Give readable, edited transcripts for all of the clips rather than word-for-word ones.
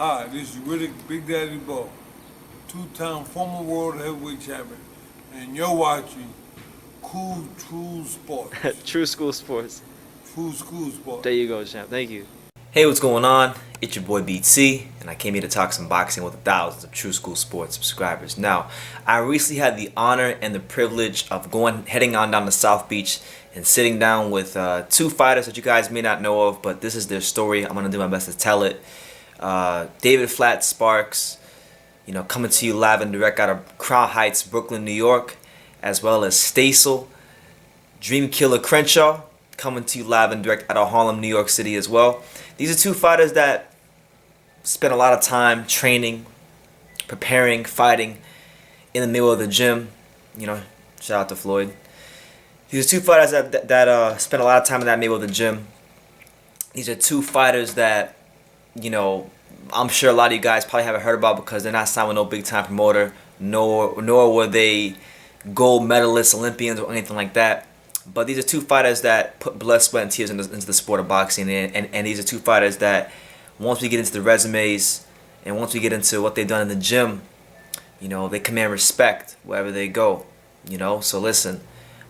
Hi, this is Riddick Big Daddy Bo, two-time former world heavyweight champion, and you're watching Cool True Sports. True School Sports. True School Sports. There you go, champ. Thank you. Hey, what's going on? It's your boy BT, and I came here to talk some boxing with thousands of True School Sports subscribers. Now, I recently had the honor and the privilege of heading on down to South Beach and sitting down with two fighters that you guys may not know of, but this is their story. I'm gonna do my best to tell it. David Flat Sparks, coming to you live and direct out of Crown Heights, Brooklyn, New York, as well as Stacel Killa Crenshaw, coming to you live and direct out of Harlem, New York City as well. These are two fighters that spent a lot of time training, preparing, fighting in the Mayweather gym. Shout out to Floyd. These are two fighters that spent a lot of time in that Mayweather gym. These are two fighters that, I'm sure a lot of you guys probably haven't heard about because they're not signed with no big time promoter, nor were they gold medalists, Olympians, or anything like that. But these are two fighters that put blood, sweat, and tears into the sport of boxing, and these are two fighters that, once we get into the resumes and once we get into what they've done in the gym, they command respect wherever they go. So listen,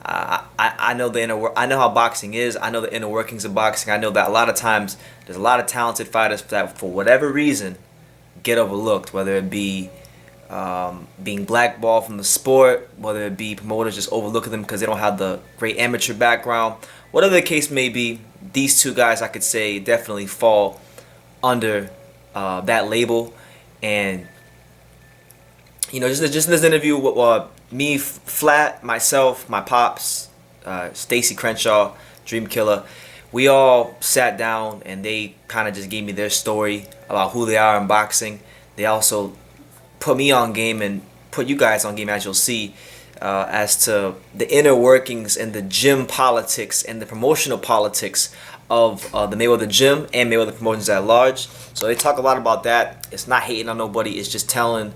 I know I know how boxing is. I know the inner workings of boxing. I know that a lot of times there's a lot of talented fighters that, for whatever reason, get overlooked, whether it be being blackballed from the sport, whether it be promoters just overlooking them because they don't have the great amateur background. Whatever the case may be, these two guys, I could say, definitely fall under that label. And just in this interview with me, Flat, myself, my pops, Stacel Crenshaw, Killa, we all sat down and they kind of just gave me their story about who they are in boxing. They also put me on game and put you guys on game, as you'll see, as to the inner workings and the gym politics and the promotional politics of the Mayweather gym and Mayweather promotions at large. So they talk a lot about that. It's not hating on nobody. It's just telling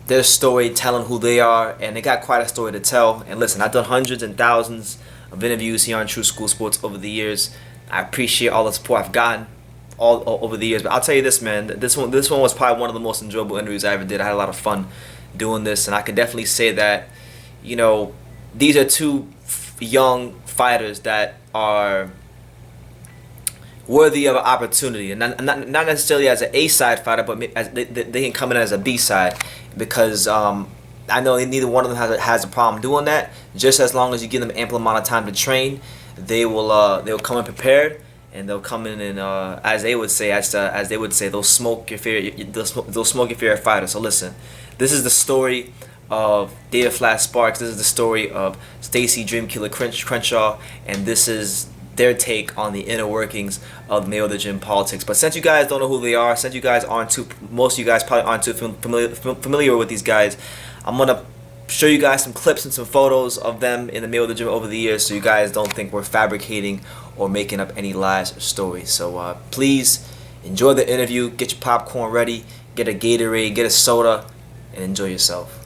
their story, telling who they are, and they got quite a story to tell. And listen, I've done hundreds and thousands of interviews here on True School Sports over the years. I appreciate all the support I've gotten all over the years, but I'll tell you this, man, this one was probably one of the most enjoyable interviews I ever did. I had a lot of fun doing this, and I could definitely say that these are two young fighters that are worthy of an opportunity, and not necessarily as an A-side fighter, but as they can come in as a B-side, because I know neither one of them has a problem doing that. Just as long as you give them ample amount of time to train, they'll come in prepared. And they'll come in and, as they would say, they'll smoke your favorite fighter. So listen, this is the story of David Flat Sparks. This is the story of Stacel Killa Crenshaw, and this is their take on the inner workings of Mayweather gym politics. But since you guys don't know who they are, since you guys most of you guys probably aren't too familiar with these guys, I'm gonna show you guys some clips and some photos of them in the Mayweather gym over the years, so you guys don't think we're fabricating or making up any lies or stories. So please enjoy the interview, get your popcorn ready, get a Gatorade, get a soda, and enjoy yourself.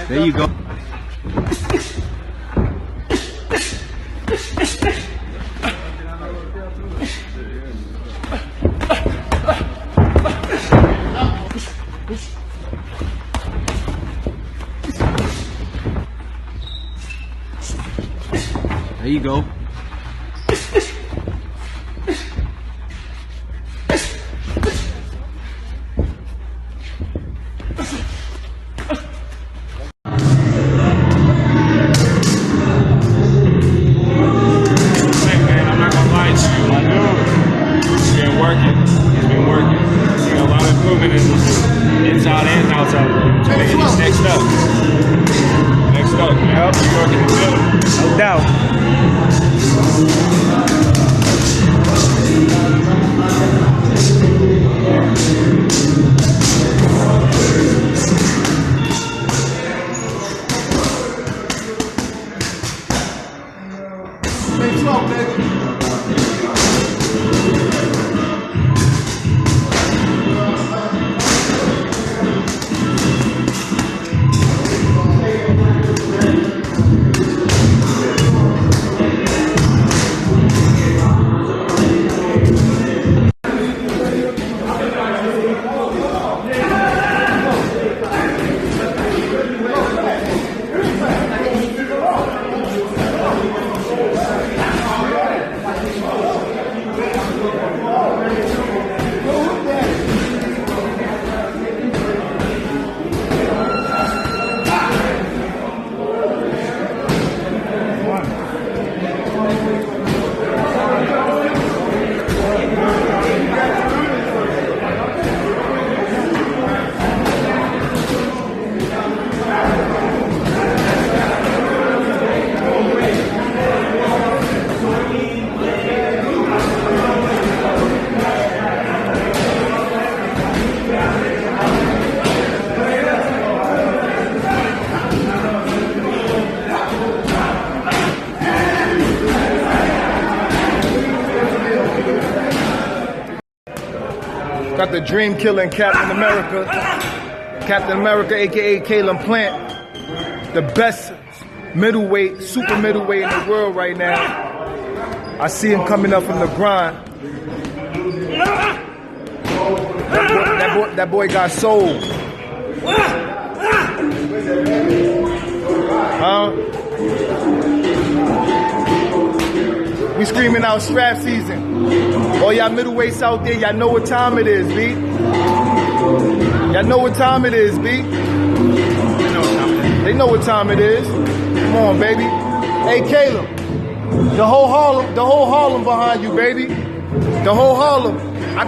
There you go. There you go. Inside and outside. Next up. Next up. Yep. New York in the building. No doubt. Got the Dream Killer and Captain America. Captain America, aka Caleb Plant. The best middleweight, super middleweight in the world right now. I see him coming up from the grind. That boy got soul. Huh? We screaming out strap season. All y'all middleweights out there, y'all know what time it is, B. Y'all know what time it is, B. They know what time it is. Come on, baby. Hey, Caleb. The whole Harlem behind you, baby. The whole Harlem. I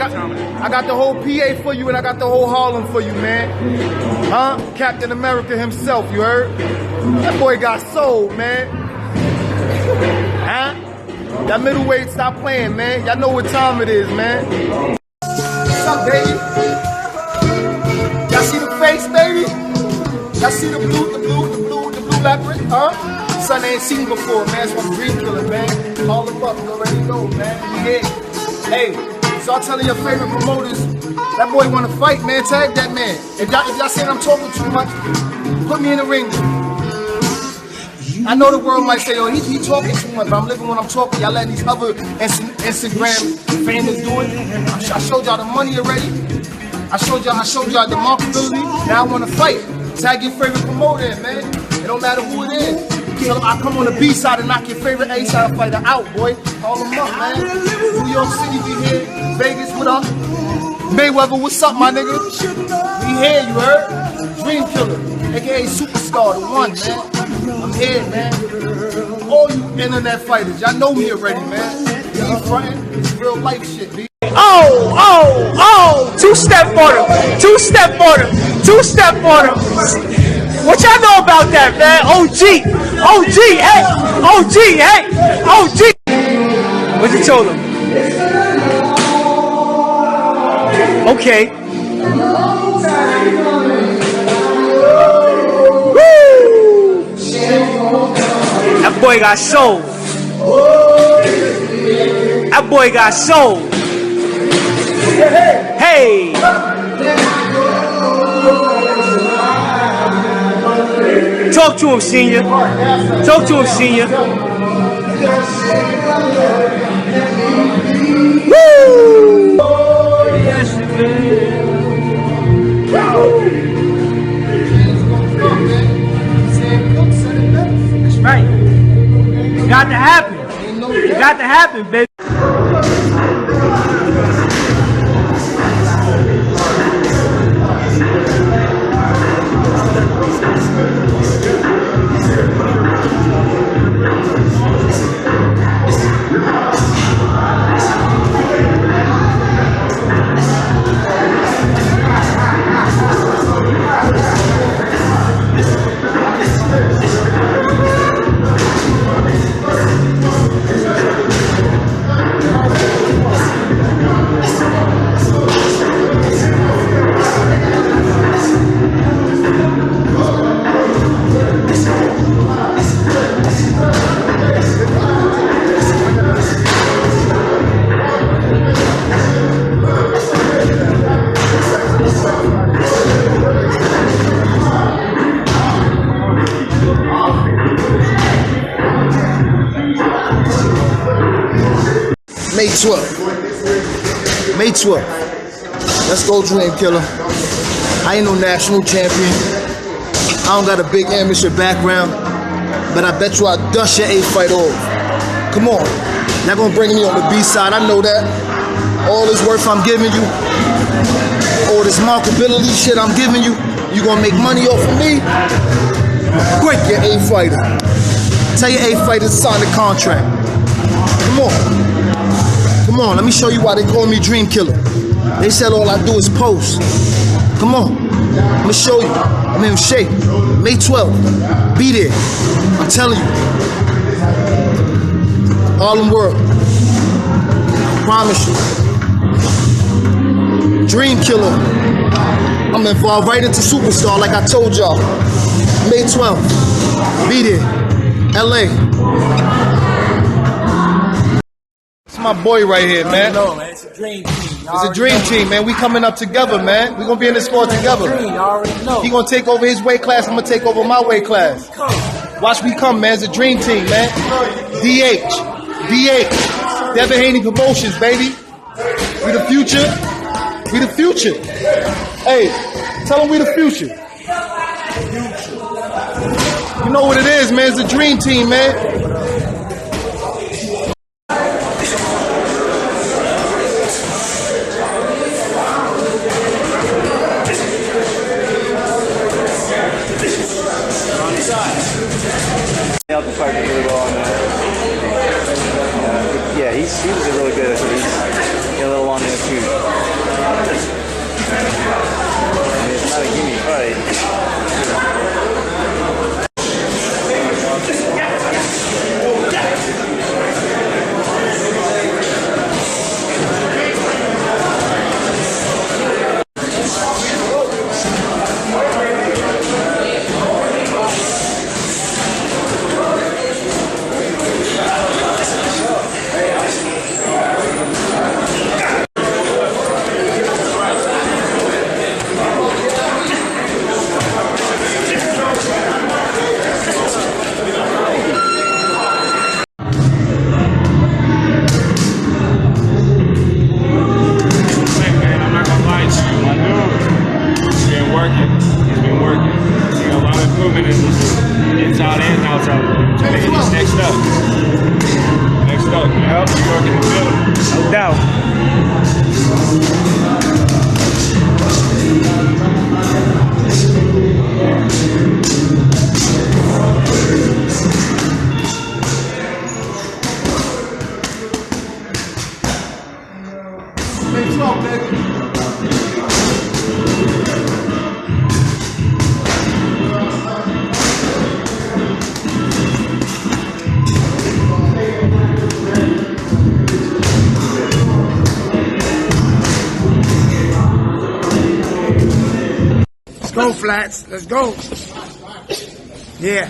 got the whole PA for you, and I got the whole Harlem for you, man. Huh? Captain America himself, you heard? That boy got soul, man. Huh? Y'all middleweight, stop playing, man. Y'all know what time it is, man. What's up, baby? Y'all see the face, baby? Y'all see the blue leopard, huh? Son ain't seen before, man. It's my Dream Killer, man. Call him up, you already know, man. Yeah. Hey, start telling your favorite promoters, that boy wanna fight, man. Tag that man. If y'all saying I'm talking too much, put me in the ring. I know the world might say, oh, he talking too much, but I'm living when I'm talking. Y'all letting these other Instagram famous do it. I showed y'all the money already. I showed y'all the marketability. Now I wanna fight. Tag your favorite promoter in, man. It don't matter who it is. Tell them I come on the B side and knock your favorite A side fighter out, boy. Call them up, man. New York City, we here. Vegas, what up? Mayweather, what's up, my nigga? We here, you heard? Dream Killer, aka Superstar, the one, man. I'm here, man. All you internet fighters, y'all know me already, man. You ain't frontin', it's real life shit, B. Oh, two-step on him, two-step on him, two-step on him. What y'all know about that, man? OG, hey, OG. What you told him? Okay. Woo! That boy got soul. That boy got soul. Hey! Talk to him, senior. Talk to him, senior. Woo! That's right. It got to happen. It got to happen, baby. May 12th. Let's go, Dream Killer. I ain't no national champion. I don't got a big amateur background, but I bet you I'll dust your A fight off. Come on. Y'all gonna bring me on the B side, I know that. All this worth I'm giving you, all this marketability shit I'm giving you, you gonna make money off of me? Quick, your A fighter. Tell your A fighter to sign the contract. Come on. Come on, let me show you why they call me Dream Killer. They said all I do is post. Come on, let me show you. I'm in shape. May 12th, be there. I'm telling you. Harlem World. I promise you. Dream Killer. I'm involved right into Superstar like I told y'all. May 12th, be there. LA. My boy right here, man. dream team. It's a dream team, man. We coming up together, man. We gonna be in this sport together. I already know. He gonna take over his weight class. I'm gonna take over my weight class. Watch me come, man. It's a dream team, man. DH, Devin Haney Promotions, baby. We the future. We the future. Hey, tell them we the future. You know what it is, man. It's a dream team, man. Out the fight really well on that. Yeah, he was really good. He's a little on there too. I mean, it's not a gimme fight. Inside and outside. Next up. Next up. Yep, you working the middle. No doubt. Let's go, baby. Let's go, Flats. Let's go. Yeah.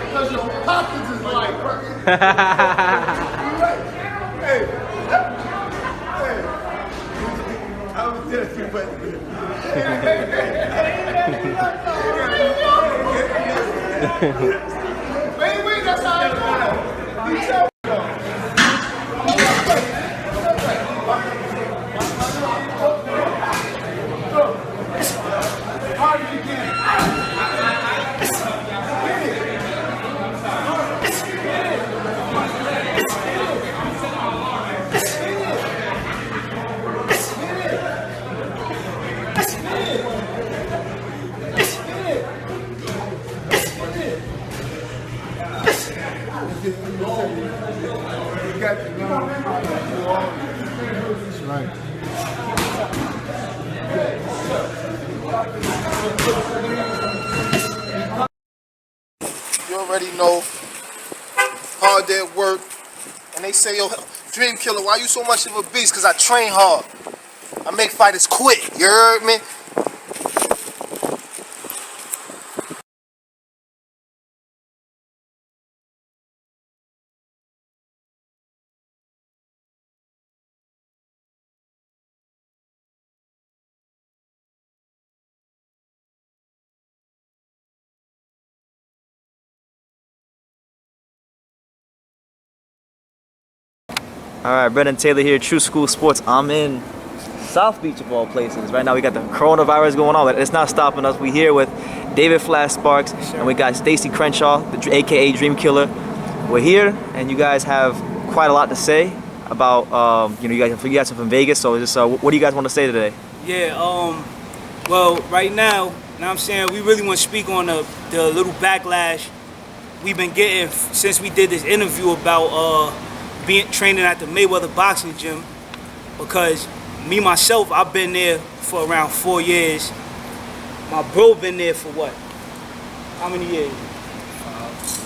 Because your pockets is like, hey, I was just too much. Wait, that's how I go. That's right. You already know. Hard at work. And they say, yo, Dream Killer, why you so much of a beast? Because I train hard. I make fighters quit. You heard me? All right, Brendan Taylor here, True School Sports. I'm in South Beach of all places. Right now we got the coronavirus going on, but it's not stopping us. We here with David Flash Sparks, and we got Stacel Crenshaw, aka Dream Killer. We're here, and you guys have quite a lot to say about, you guys are from Vegas. So just, what do you guys want to say today? Yeah, well, right now, you know what I'm saying, we really want to speak on the little backlash we've been getting since we did this interview about training at the Mayweather boxing gym, because me myself, I've been there for around 4 years. My bro been there for what? How many years?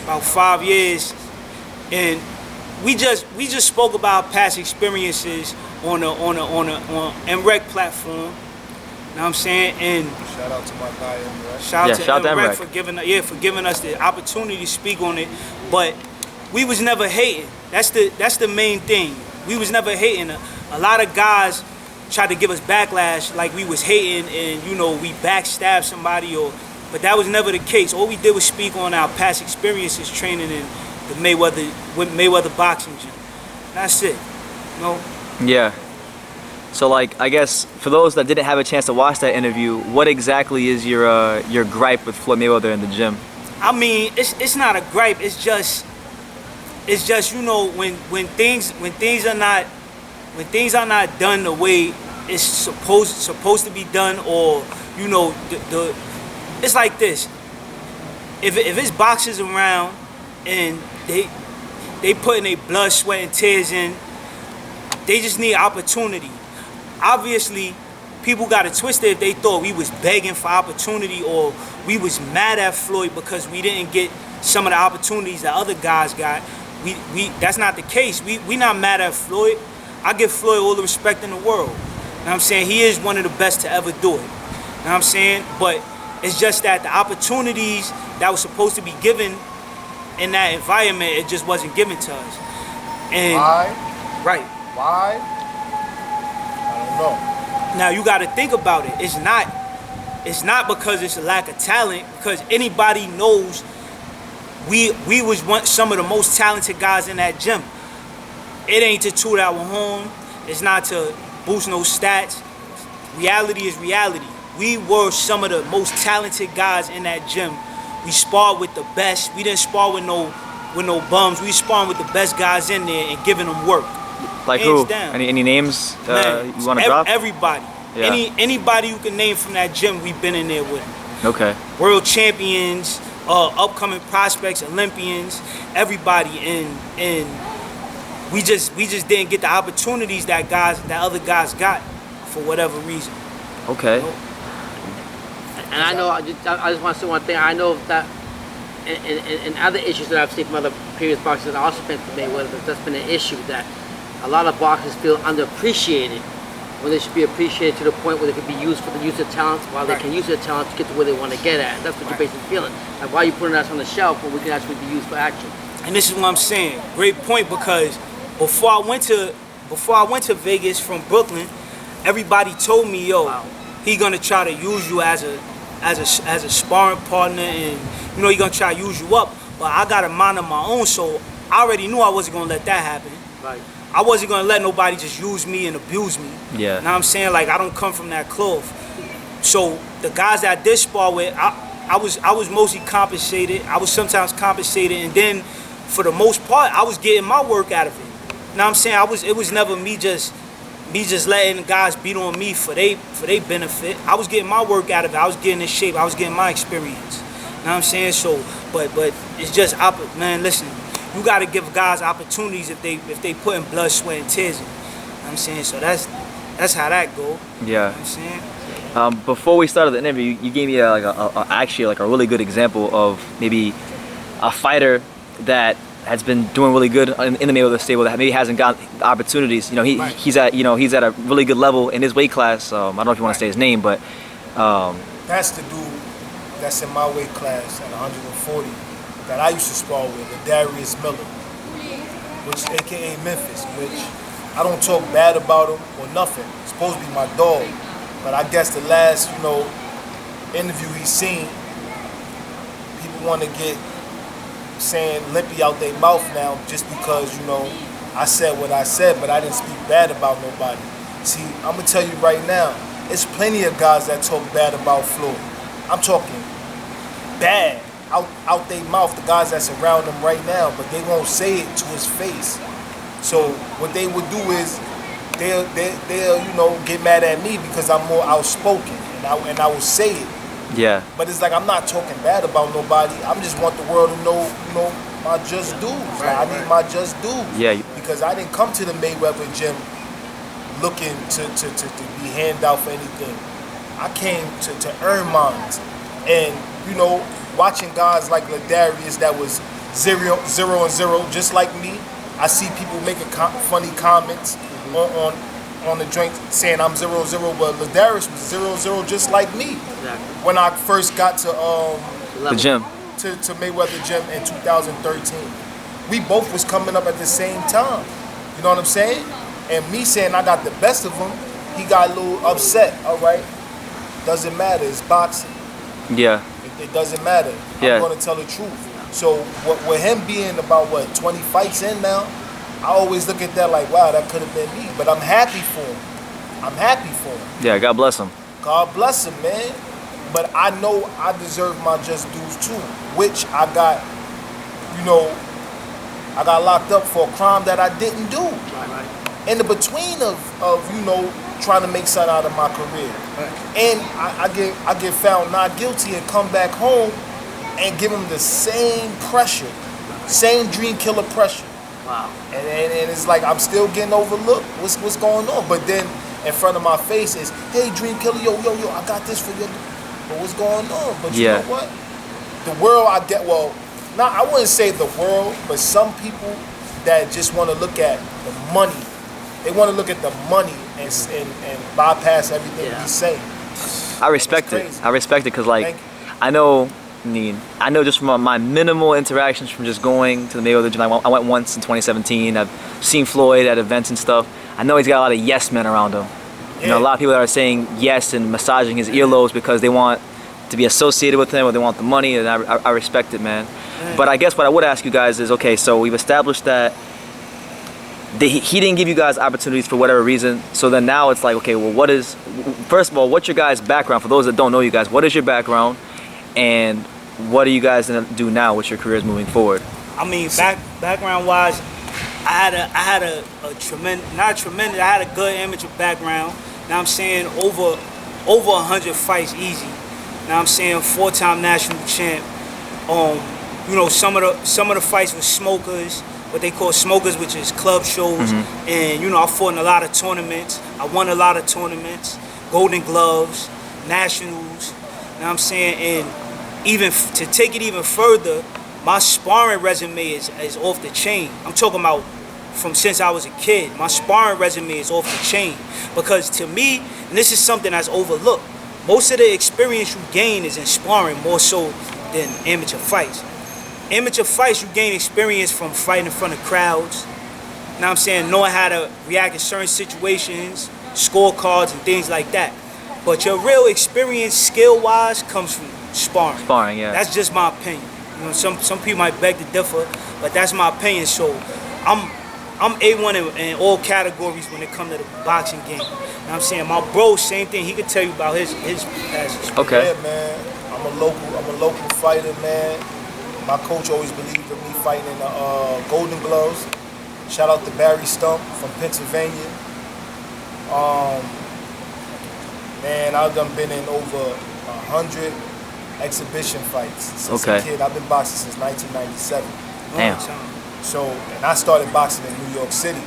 About 5 years. And we just spoke about past experiences on MREC platform. You know what I'm saying? And Shout out to my guy, MREC. Shout out to MREC for giving us the opportunity to speak on it. But we was never hating. That's the main thing. We was never hating. A lot of guys tried to give us backlash like we was hating and, you know, we backstabbed somebody, but that was never the case. All we did was speak on our past experiences training in the Mayweather boxing gym. That's it. You know? Yeah. So, like, I guess for those that didn't have a chance to watch that interview, what exactly is your gripe with Floyd Mayweather in the gym? I mean, it's not a gripe. It's just, you know, when things are not done the way it's supposed to be done, or, you know, it's like this. If it's boxers around and they putting their blood, sweat, and tears in, they just need opportunity. Obviously, people got it twisted if they thought we was begging for opportunity or we was mad at Floyd because we didn't get some of the opportunities that other guys got. That's not the case. We not mad at Floyd. I give Floyd all the respect in the world. You know what I'm saying? He is one of the best to ever do it. You know what I'm saying? But it's just that the opportunities that was supposed to be given in that environment, it just wasn't given to us. And Why? Right. Why? I don't know. Now you got to think about it. It's not because it's a lack of talent, because anybody knows we was some of the most talented guys in that gym. It ain't to toot our horn. It's not to boost no stats. Reality is reality. We were some of the most talented guys in that gym. We sparred with the best. We didn't spar with no bums. We sparred with the best guys in there and giving them work. Like Hands who? down. Any names Man, you want to drop? Everybody. Yeah. Anybody you can name from that gym, we've been in there with. Okay. World champions, upcoming prospects, Olympians, everybody, and we just didn't get the opportunities that other guys got for whatever reason. Okay. You know? And I know, I just want to say one thing. I know that in other issues that I've seen from other previous boxers that also been to Mayweather, that's been an issue that a lot of boxers feel underappreciated when they should be appreciated to the point where they could be used for the use of talents, while they can use their talents to get to where they want to get at. That's what you're basically feeling. Like, why are you putting us on the shelf when we can actually be used for action? And this is what I'm saying. Great point, because before I went to Vegas from Brooklyn, everybody told me, yo, he gonna try to use you as a sparring partner, and you know he gonna try to use you up. But I got a mind of my own, so I already knew I wasn't gonna let that happen. Right. I wasn't gonna let nobody just use me and abuse me. Yeah. You know what I'm saying? Like, I don't come from that cloth. So the guys that I did spar with, I was mostly compensated. I was sometimes compensated, and then for the most part, I was getting my work out of it. You know what I'm saying? It was never me just letting guys beat on me for they benefit. I was getting my work out of it. I was getting in shape. I was getting my experience. You know what I'm saying? So, but it's just, man, listen, you got to give guys opportunities if they put in blood, sweat, and tears in. You know what I'm saying? So that's how that go. Yeah. You know what I'm saying? Before we started the interview, you gave me actually a really good example of maybe a fighter that has been doing really good in the Mayweather stable that maybe hasn't got the opportunities. You know, he's at a really good level in his weight class. I don't know if you want to say his name, but That's the dude that's in my weight class at 140 that I used to spar with, Darius Miller, which AKA Memphis, which I don't talk bad about him or nothing. He's supposed to be my dog, but I guess the last, interview he's seen, people want to get saying limpy out their mouth now just because, I said what I said, but I didn't speak bad about nobody. See, I'm gonna tell you right now, there's plenty of guys that talk bad about Floyd. I'm talking bad out their mouth, the guys that's around him right now, but they won't say it to his face. So what they would do is they'll get mad at me because I'm more outspoken and I will say it. yeah, But it's like I'm not talking bad about nobody. I just want the world to know, my just dues. I need my just dues. Yeah. Because I didn't come to the Mayweather gym looking to be handed out for anything. I came to earn mine. And, watching guys like Ladarius that was 0-0, just like me, I see people making funny comments on the joint saying I'm 0-0, but Ladarius was 0-0 just like me. Exactly. When I first got to the gym. to Mayweather Gym in 2013. We both was coming up at the same time. You know what I'm saying? And me saying I got the best of him, he got a little upset. All right, doesn't matter. It's boxing. Yeah. It doesn't matter. Yeah. I'm gonna tell the truth. So with him being about 20 fights in now, I always look at that like, wow, that could have been me. But I'm happy for him. I'm happy for him. Yeah, God bless him. God bless him, man. But I know I deserve my just dues too, which I got, I got locked up for a crime that I didn't do. Right. In the between of trying to make something out of my career. Right. And I get found not guilty and come back home and give them the same pressure, same dream killer pressure. Wow. And it's like I'm still getting overlooked. What's going on? But then in front of my face is, hey, Dream Killer, yo, I got this for you. But what's going on? But you know what? The world, I wouldn't say the world, but some people that just want to look at the money. They want to look at the money and bypass everything we say. I respect it. I respect it because, Thank you. I know just from my minimal interactions from just going to the Mayweather gym. I went once in 2017. I've seen Floyd at events and stuff. I know he's got a lot of yes men around him. A lot of people that are saying yes and massaging his earlobes because they want to be associated with him or they want the money, and I respect it, man. But I guess what I would ask you guys is, okay, so we've established that he didn't give you guys opportunities for whatever reason. So then now it's like, okay, well, first of all, what's your guys' background? For those that don't know you guys, what is your background? And what are you guys gonna do now with your careers moving forward? I mean, background wise, I had a good amateur background. Now I'm saying over 100 fights easy. Now I'm saying 4-time national champ. Some of the fights with smokers, what they call smokers, which is club shows. And I fought in a lot of tournaments. I won a lot of tournaments, Golden Gloves, nationals. Now I'm saying, and even to take it even further, my sparring resume is off the chain. I'm talking about from since I was a kid. My sparring resume is off the chain. Because to me, and this is something that's overlooked, most of the experience you gain is in sparring more so than amateur fights. Amateur fights, you gain experience from fighting in front of crowds. Now I'm saying, knowing how to react in certain situations, scorecards and things like that. But your real experience, skill-wise, comes from sparring. Sparring, yeah. That's just my opinion. Some people might beg to differ, but that's my opinion. So I'm A1 in all categories when it comes to the boxing game. You know what I'm saying? My bro, same thing. He could tell you about his past. Okay. Yeah, man. I'm a local fighter, man. My coach always believed in me fighting in the Golden Gloves. Shout out to Barry Stump from Pennsylvania. Man, I've been in over 100 exhibition fights since a kid. I've been boxing since 1997. Damn. So, and I started boxing in New York City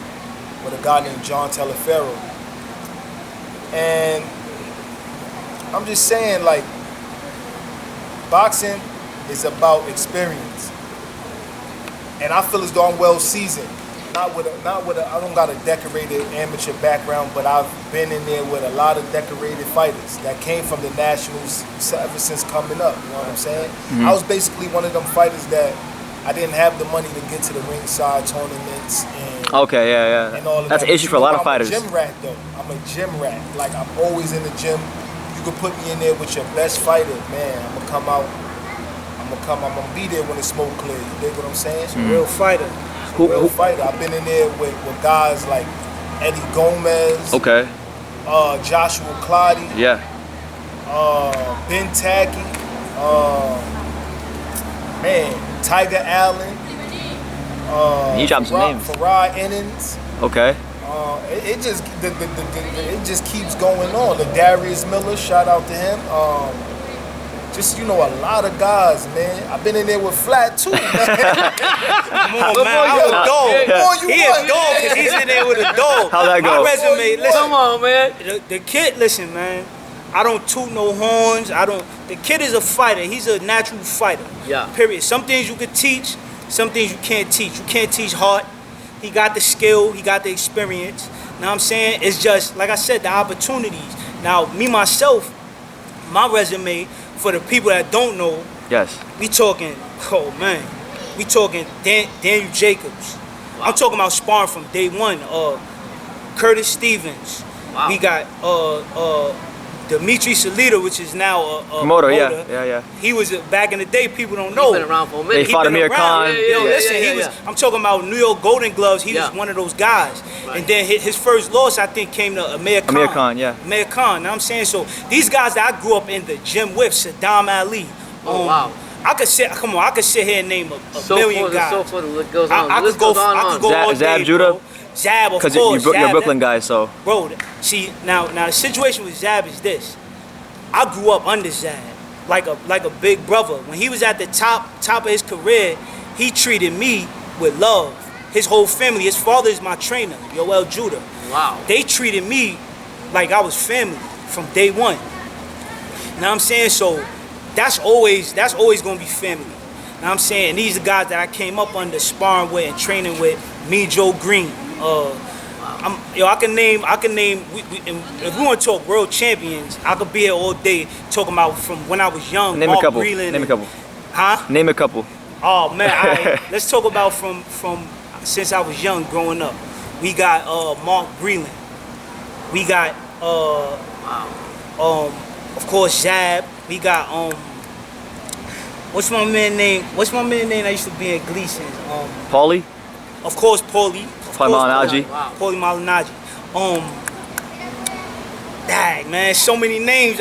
with a guy named John Telefero. And I'm just saying, like, boxing is about experience. and I feel as though I'm well seasoned. Not with a. I don't got a decorated amateur background, but I've been in there with a lot of decorated fighters that came from the nationals ever since coming up. You know what I'm saying? I was basically one of them fighters that I didn't have the money to get to the ringside tournaments and Okay, yeah. and all of That's that. an issue for a lot of I'm fighters. a gym rat though. I'm a gym rat. Like I'm always in the gym. You could put me in there with your best fighter, man. I'm gonna come out. I'm gonna be there when the smoke clear. You dig what I'm saying? Real fighter. Real fighter. I've been in there with guys like Eddie Gomez, Okay. Joshua Clottey, Yeah. Ben Tacky, man, Tiger Allen, You dropped some names. Farah Innings. Okay. It just keeps going on. Darius Miller, shout out to him. Just, you know, a lot of guys, man. I've been in there with Flat too, man. Come on, man. I'm a dog. Yeah. He a dog because he's in there with a dog. How'd that go? My resume, listen. Come on, man. The kid, listen, man. I don't toot no horns. The kid is a fighter. He's a natural fighter. Yeah. Period. Some things you can teach. Some things you can't teach. You can't teach heart. He got the skill. He got the experience. Know what I'm saying? It's just, like I said, the opportunities. Now, me, myself, my resume, for the people that don't know, Yes. we talking, oh man, we talking Daniel Jacobs. I'm talking about sparring from day one. Curtis Stevens. Wow. We got Dimitri Salita, which is now a Promoter, promoter. yeah. He was back in the day. People don't know. He's been around for a They minute. He fought been Amir around. Khan. Yo, listen, yeah, he was. yeah. I'm talking about New York Golden Gloves. He Yeah. was one of those guys. Right. And then his first loss, I think, came to Amir Khan. Amir Khan, yeah. Amir Khan. Know what I'm saying? So these guys that I grew up in the gym with, Saddam Ali. Oh, wow. I could sit here and name a million guys. So forth, the list goes on. I The list could go. goes on and I on. could go all Zab day, Judah? bro. Zab, of Because course. you're Zab, a Brooklyn guy, so. Bro, see now the situation with Zab is this. I grew up under Zab, like a big brother. When he was at the top of his career, he treated me with love. His whole family. His father is my trainer, Yoel Judah. Wow. They treated me like I was family from day one. Know what I'm saying? So that's always gonna be family. Know what I'm saying? These are guys that I came up under, sparring with and training with. Me, Joe Green. I can name. If we want to talk world champions, I could be here all day talking about from when I was young. Name Mark a couple. Breland Name a couple. Huh? Name a couple. Oh man, all right. Let's talk about from since I was young, growing up. We got Mark Breland. We got of course Zab. We got what's my man name? I used to be in Gleason's. Paulie? Of course, Paulie. Paulie Malignaggi. Wow. Paulie Malignaggi. Dang, man, so many names.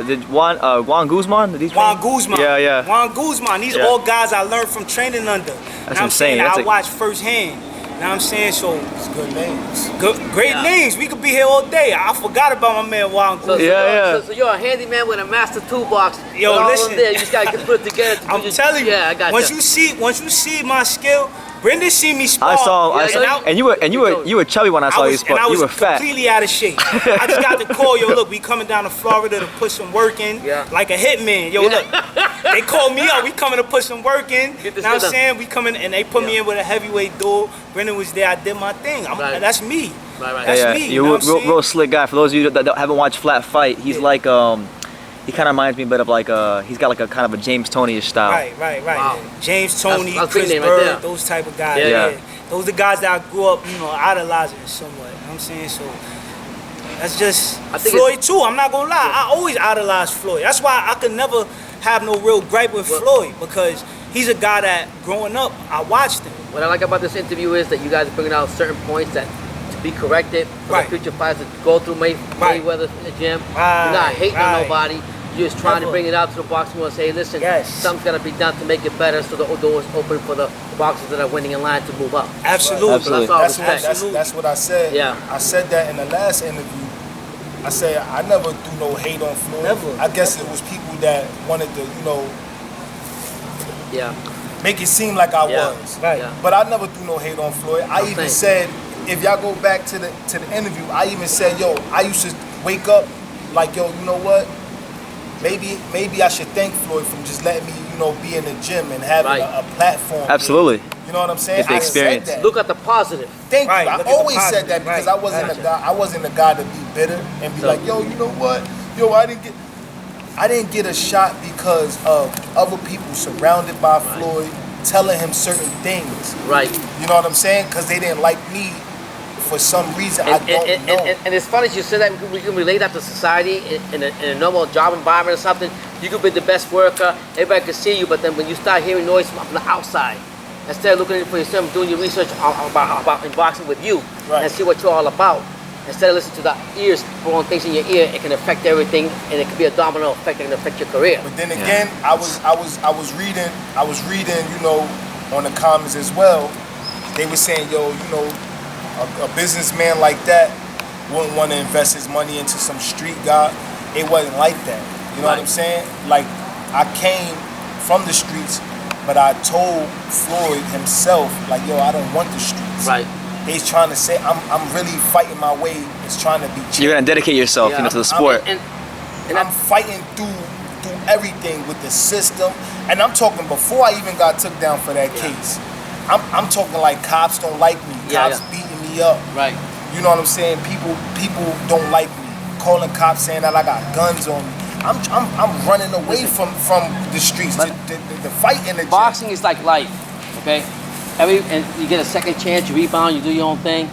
Did Juan Guzman? Did he train? Juan Guzman. Yeah. Juan Guzman. These Yeah. all guys I learned from training under. That's I'm insane. saying That's I a- watched firsthand. Know what I'm saying? So It's good names. great Yeah. names. We could be here all day. I forgot about my man Juan So, Guzman. Yeah. So you're a handyman with a master toolbox. Yo, With all of listen. them there, you just gotta put it together. I'm telling you. Yeah, I got Once you see my skill, Brendan see me spar. I saw, Yeah, and you were chubby when I saw you spot. I You was were fat. completely out of shape. I just got the call, yo, look, we coming down to Florida to put some work in. Yeah. Like a hitman. Yo, look, they called me up, we coming to put some work in. Get this Now I'm shit done. saying, we coming, and they put me Yeah. in with a heavyweight duel. Brendan was there, I did my thing. Right. That's me. Right. That's Yeah, me. you're You know what I'm real, saying? real slick guy. For those of you that haven't watched Flat Fight, he's like he kind of reminds me a bit of like he's got like a kind of a James Tony-ish style. Right. Wow. James, Tony, That's a Chris big name right Bird, there. those type of guys. Yeah. Yeah. Yeah. Those are the guys that I grew up, idolizing somewhat. You know what I'm saying? So that's just I think Floyd too. I'm not gonna lie. I always idolized Floyd. That's why I could never have no real gripe with Floyd, because he's a guy that growing up I watched him. What I like about this interview is that you guys are bringing out certain points that to be corrected for Right. the future fighters to go through Mayweather in the gym. Right, You're not hating on right. nobody. You're just trying to Never. bring it out to the boxing world and say, listen, Yes. something's got to be done to make it better so the doors open for the boxers that are winning in line to move up. Absolutely. Absolutely. That's all That's respect. what, that's what I said. Yeah. I said that in the last interview. I said I never threw no hate on Floyd. Never. I guess it was people that wanted to, Yeah. make it seem like I Yeah. was. Right. Yeah. But I never threw no hate on Floyd. I even said, if y'all go back to the interview, I even said, yo, I used to wake up like, yo, you know what? Maybe I should thank Floyd for just letting me, be in the gym and having Right. a platform. Absolutely. You know what I'm saying? It's the I experience. said that. Look at the positive. Thank Right, you. I look at the always said positive, that because right. I wasn't Gotcha. a guy. I wasn't a guy to be bitter and be like, yo, you know what? Yo, I didn't get a shot because of other people surrounded by Floyd telling him certain things. Right. You know what I'm saying? Because they didn't like me for some reason. I don't know. And it's funny you said that. We can relate that to society in a normal job environment or something. You could be the best worker. Everybody can see you, but then when you start hearing noise from the outside, instead of looking for yourself, doing your research about in boxing with you and see what you're all about, instead of listening to the ears blowing things in your ear, it can affect everything, and it can be a domino effect that can affect your career. But then again, I was reading, you know, on the comments as well. They were saying, yo, you know, a businessman like that wouldn't want to invest his money into some street guy. It wasn't like that. You know what I'm saying? Like, I came from the streets, but I told Floyd himself, like, yo, I don't want the streets. Right. He's trying to say, I'm really fighting my way. It's trying to be champion. You're gonna dedicate yourself, you know, to the sport. And I'm fighting through everything with the system. And I'm talking before I even got took down for that case. I'm talking like cops don't like me. Cops beating me up. Right. You know what I'm saying? People don't like me. Calling cops saying that I got guns on me. I'm running away from the streets. The fight in the boxing is like life, okay? And you get a second chance, you rebound, you do your own thing.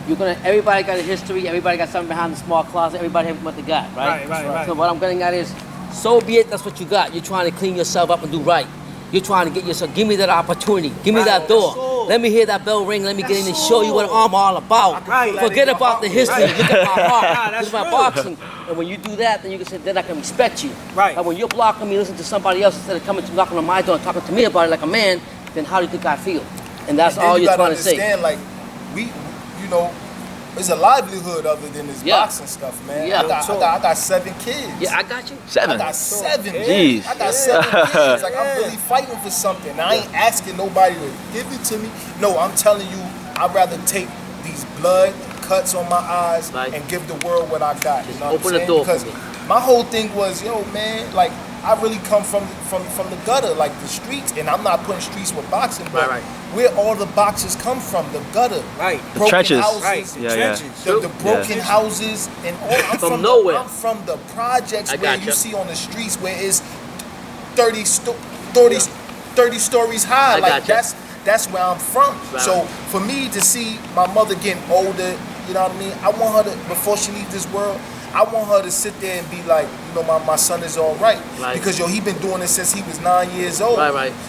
Everybody got a history, everybody got something behind the small closet, everybody has what they got, right? Right. So what I'm getting at is, so be it, that's what you got. You're trying to clean yourself up and do right. You're trying to get yourself, give me that opportunity, give me that door. Let me hear that bell ring, let me get in and show you what I'm all about. Forget about the history, look at my heart, look at my boxing. And when you do that, then you can say, then I can respect you. Right. But when you're blocking me, listening to somebody else instead of coming to knocking on my door and talking to me about it like a man, then how do you think I feel? And that's all you're trying to say. Understand, like, you know, there's a livelihood other than this boxing stuff, man. Yeah. I got 7 kids. Yeah, I got you. 7. I got 7. Jeez. I got 7 kids. Like, I'm really fighting for something. I ain't asking nobody to give it to me. No, I'm telling you, I'd rather take these blood cuts on my eyes and give the world what I got. You know what I'm saying? Open the door because for me. my whole thing was, yo, man, like, I really come from the gutter, like the streets, and I'm not putting streets with boxing, but where all the boxers come from, the gutter, The trenches, houses, the broken houses, and all. I'm from nowhere. I'm from the projects where you see on the streets where it's 30 stories high. Like that's where I'm from. So for me to see my mother getting older, you know what I mean? I want her to, before she leaves this world, I want her to sit there and be like, you know, my son is all right. Because, yo, he been doing this since he was 9 years old.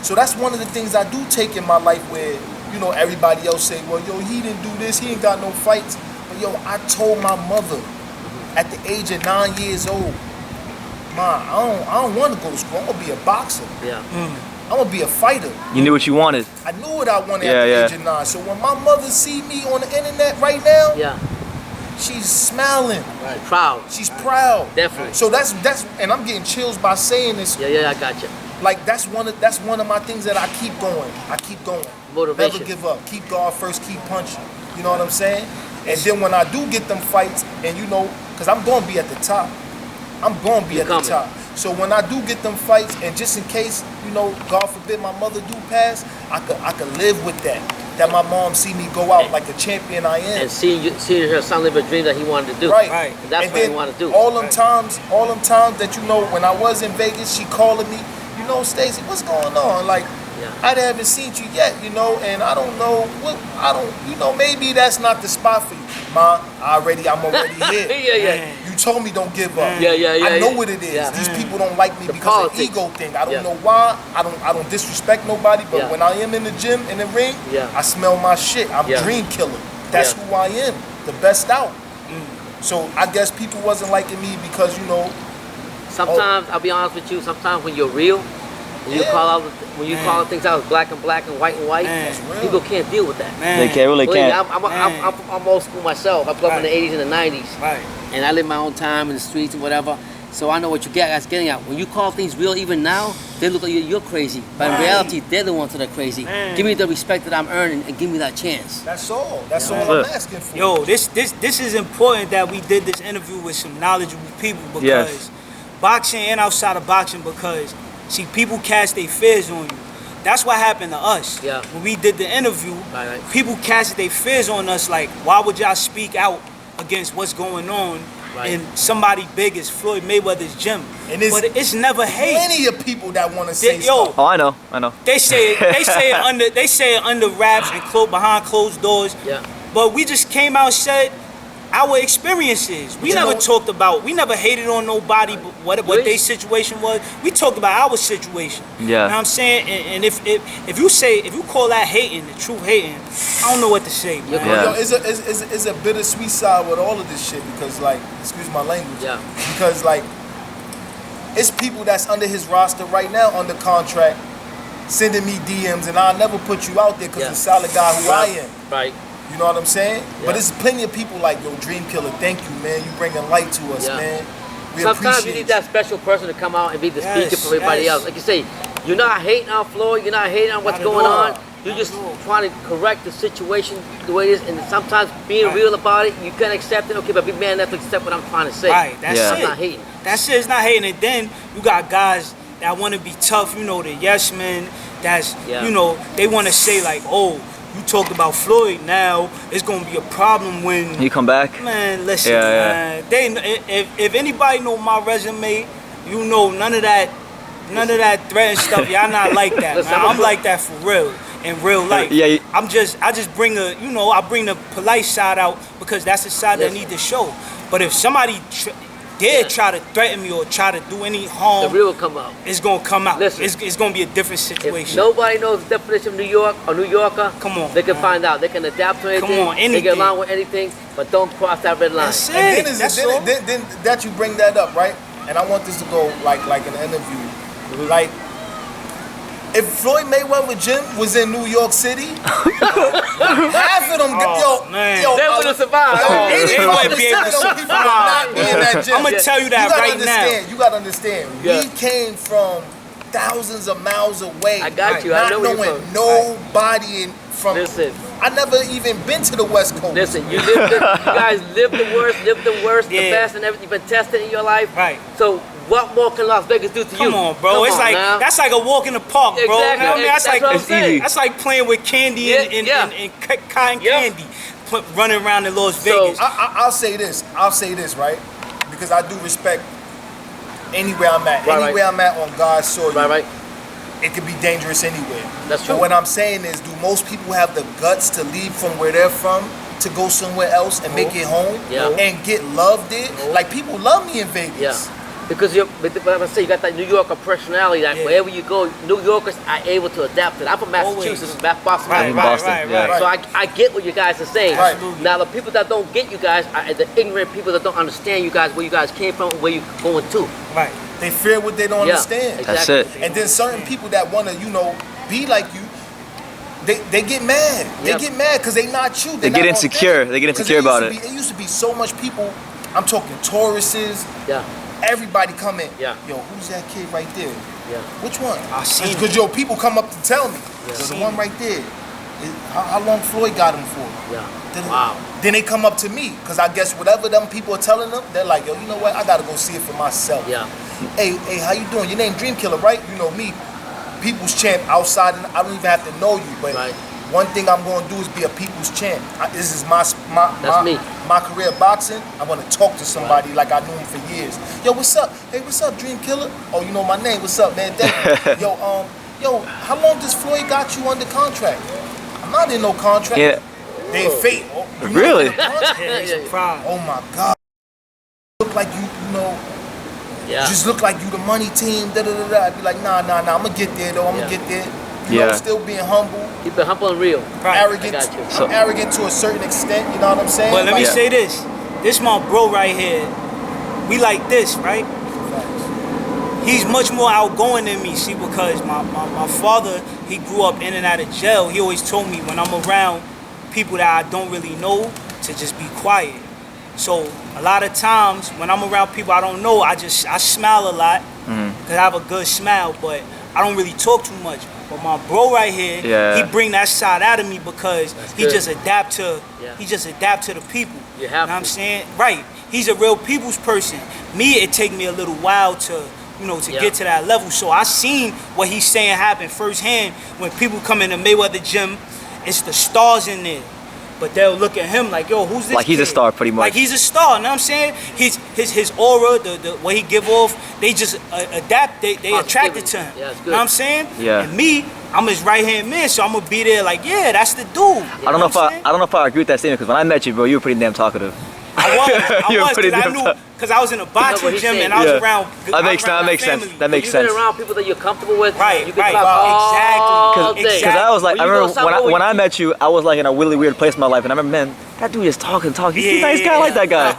So that's one of the things I do take in my life where, you know, everybody else say, well, yo, he didn't do this, he ain't got no fights. But, yo, I told my mother at the age of 9 years old, Ma, I don't want to go to school. I'm going to be a boxer. I'm going to be a fighter. You knew what you wanted. I knew what I wanted at the age of 9. So when my mother see me on the internet right now, she's smiling. Proud. She's proud. Definitely. So that's and I'm getting chills by saying this. Yeah, I got you. Like that's one of my things that I keep going. I keep going. Motivation. Never give up. Keep guard first, keep punching. You know what I'm saying? And then when I do get them fights, and you know, because I'm going to be at the top. I'm going to be at the top. So when I do get them fights, and just in case, you know, God forbid my mother do pass, I could live with that. That my mom see me go out like a champion I am. And see her son live a dream that he wanted to do. Right. And that's what he wanted to do. All them times that, you know, when I was in Vegas, she calling me, you know, Stacey, what's going on? Like, I haven't seen you yet, you know, and I don't know you know, maybe that's not the spot for you. Ma, I'm already here. You told me don't give up. I know what it is. These people don't like me because of the ego thing. I don't know why. I don't disrespect nobody, but when I am in the gym, in the ring, I smell my shit. I'm Dream Killer. That's who I am. The best out. So I guess people wasn't liking me because, you know. Sometimes, I'll be honest with you, sometimes when you're real, when you call out things out as black and white, people can't deal with that. They really can't. I'm old school myself. I grew up in the 80s and the 90s. And I live my own time in the streets and whatever. So I know what you guys getting at. When you call things real, even now, they look like you're crazy. But in reality, they're the ones that are crazy. Give me the respect that I'm earning and give me that chance. That's all. That's all I'm asking for. Yo, this is important that we did this interview with some knowledgeable people because boxing and outside of boxing, because see, people cast their fears on you. that's what happened to us. Yeah. When we did the interview, Right. people casted their fears on us like, why would y'all speak out against what's going on in somebody big as Floyd Mayweather's gym? And it's but it's never hate. Plenty of people that want to say Yo, stuff. Oh, I know. they say it under wraps and behind closed doors. Yeah. But we just came out and said our experiences. We never talked about. We never hated on nobody. But what their situation was. We talked about our situation. Yeah. You know what I'm saying? And if you call that hating, the true hating, I don't know what to say. Man. Yeah. Yo, it's a bittersweet side with all of this shit because, like, excuse my language. Yeah. Because, like, it's people that's under his roster right now under contract sending me DMs, and I'll never put you out there because the solid guy who I am. Right. You know what I'm saying? Yeah. But there's plenty of people like, yo, Dream Killer, thank you, man. You bringing light to us, man. We Sometimes appreciate you need that special person to come out and be the speaker Yes, for everybody yes. else. Like you say, you're not hating on Floyd, you're not hating on what's Not at going all. on. You're just trying to correct the situation the way it is, and sometimes being real about it, you can accept it. Okay, but big man, have to accept what I'm trying to say. Right, that's Yeah. it. I'm not hating. That's it. It's not hating. And then you got guys that want to be tough. You know, the yes men. That's you know, they want to say like, oh, you talked about Floyd. Now it's gonna be a problem when You come back. Man, listen, Yeah, man. They if anybody know my resume, you know none of that threat and stuff. Y'all not like that, Listen, man. I'm like that for real. In real life, Yeah, I just bring I bring the polite side out because that's the side that I need to show. But if somebody dare try to threaten me or try to do any harm, The real will come out. it's gonna come out. Listen. It's gonna be a different If situation. nobody knows the definition of New York or New Yorker, Come on, they can man. find out. They can adapt to anything. on, They anything. get along with anything, but don't cross that red line. That's it. And then, That's all. then that you bring that up, right? And I want this to go like in an interview. Like, if Floyd Mayweather gym was in New York City, half of them, man. They would've survived. They wouldn't be able to of them people would survive. not be in that gym. I'm gonna tell you that right now. You gotta understand. Yeah. We came from thousands of miles away. I got you. I Not know where you're knowing from. nobody from. Listen. I never even been to the West Coast. Listen, you guys live the worst, the Yeah. best, and everything. You've been tested in your life. Right. So what more can Las Vegas do to you? Come on, bro. Come it's on like now. that's like a walk in the park, bro. You know what I mean? That's That's like what I'm It's saying. easy. that's like playing with candy Yeah, and yeah. cotton Yeah. candy, running around in Las So, Vegas. I'll say this. I'll say this, right? Because I do respect anywhere I'm at. Right, Anywhere I'm at on God's soil. Right. It could be dangerous anywhere. That's true. But what I'm saying is, do most people have the guts to leave from where they're from to go somewhere else and make it home Yeah. and get loved there? Like, people love me in Vegas. Yeah. Because but I say you got that New Yorker personality that wherever you go, New Yorkers are able to adapt it. I'm from Massachusetts, Boston. Right, Boston, right. So I get what you guys are saying. Right. Now the people that don't get you guys are the ignorant people that don't understand you guys, where you guys came from, where you going to. Right. They fear what they don't Yeah, understand. exactly. That's it. And then certain people that want to, be like you, they get mad. They Yep. get mad because they not you. They They're get not insecure. authentic. They get 'Cause insecure about it. It used to be so much people. I'm talking tourists. Yeah. Everybody come in. Yeah. Yo, who's that kid right there? Yeah. Which one? I seen him. Because people come up to tell me. There's the one right there. How long Floyd got him for? Yeah. Then, Wow. Then they come up to me because I guess whatever them people are telling them, they're like, yo, you know what? I gotta go see it for myself. Yeah. Hey, how you doing? Your name Dream Killer, right? You know me, people's champ outside, and I don't even have to know you, but Right. one thing I'm gonna do is be a people's champ. This is That's me. my career boxing. I want to talk to somebody like I knew him for years. Yo, what's up? Hey, what's up, Dream Killer? Oh, you know my name. What's up, man? Thank you. Yo, how long does Floyd got you under contract? I'm not in no contract. Yeah. They fake. Oh, you not Really? in a contract? Yeah, he's a problem. Oh my God. Look like you know. Yeah. Just look like you the money team. Da da da da. I'd be like, nah. I'm gonna get there though. I'm gonna get there. You know, Yeah. still being humble, Keep it humble and real. arrogant. I got you. So- I'm arrogant to a certain extent. You know what I'm saying? But let me Like- say this. This my bro right here. We like this, right? He's much more outgoing than me, see, because my father, he grew up in and out of jail. He always told me when I'm around people that I don't really know to just be quiet. So a lot of times when I'm around people I don't know, I smile a lot because I have a good smile, but I don't really talk too much. But my bro right here, Yeah. he bring that side out of me because he good. just adapt to Yeah. the people. You have know what I'm to. saying? Right. He's a real people's person. Me, it take me a little while to to get to that level. So I seen what he's saying happen firsthand when people come in the Mayweather gym. It's the stars in there. But they'll look at him like, yo, who's this Like he's a kid? star, pretty much. Like he's a star, you know what I'm saying? His aura, the what he give off, they just adapt, they attracted to him. Yeah, it's good. You know what I'm saying? Yeah. And me, I'm his right hand man, so I'm gonna be there like, yeah, that's the dude. I don't know if I agree with that statement, because when I met you, bro, you were pretty damn talkative. I You were was, pretty because I damn knew, tough. because I was in a boxing he's gym saying- and I was Yeah. around. That I makes was around that makes my sense. family. That makes You've sense. been around people that you're comfortable with. Right, You can right. talk all Exactly. day. Because I was like, I When you remember know someone when I with- met you, I was like in a really weird place in my life, and I remember, man, that dude is talking. He's a nice guy, I like that guy.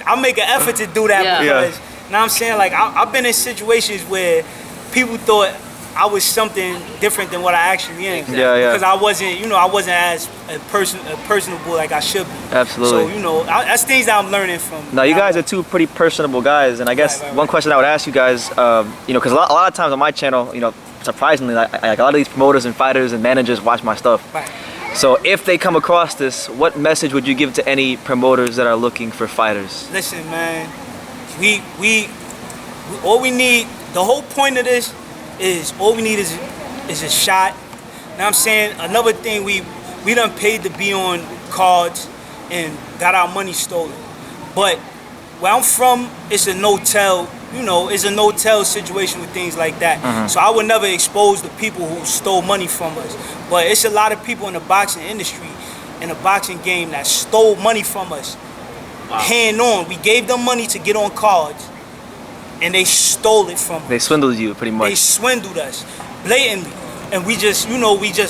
I make an effort to do that Yeah. because, you know what I'm saying? Like, I've been in situations where people thought I was something different than what I actually am. Yeah, yeah. Because I wasn't as personable like I should be. Absolutely. So, that's things that I'm learning from. Now, you guys are two pretty personable guys, and I guess Right. one question I would ask you guys, because a lot of times on my channel, surprisingly, like a lot of these promoters and fighters and managers watch my stuff. Right. So if they come across this, what message would you give to any promoters that are looking for fighters? Listen, man, we all we need, the whole point of this is all we need is a shot. You know what I'm saying? Another thing, we done paid to be on cards and got our money stolen. But where I'm from, it's a no-tell, it's a no-tell situation with things like that. So I would never expose the people who stole money from us. But it's a lot of people in the boxing industry, in the boxing game, that stole money from us. Hand on. We gave them money to get on cards, and they stole it from us. They swindled you, pretty They much. swindled us blatantly. And we just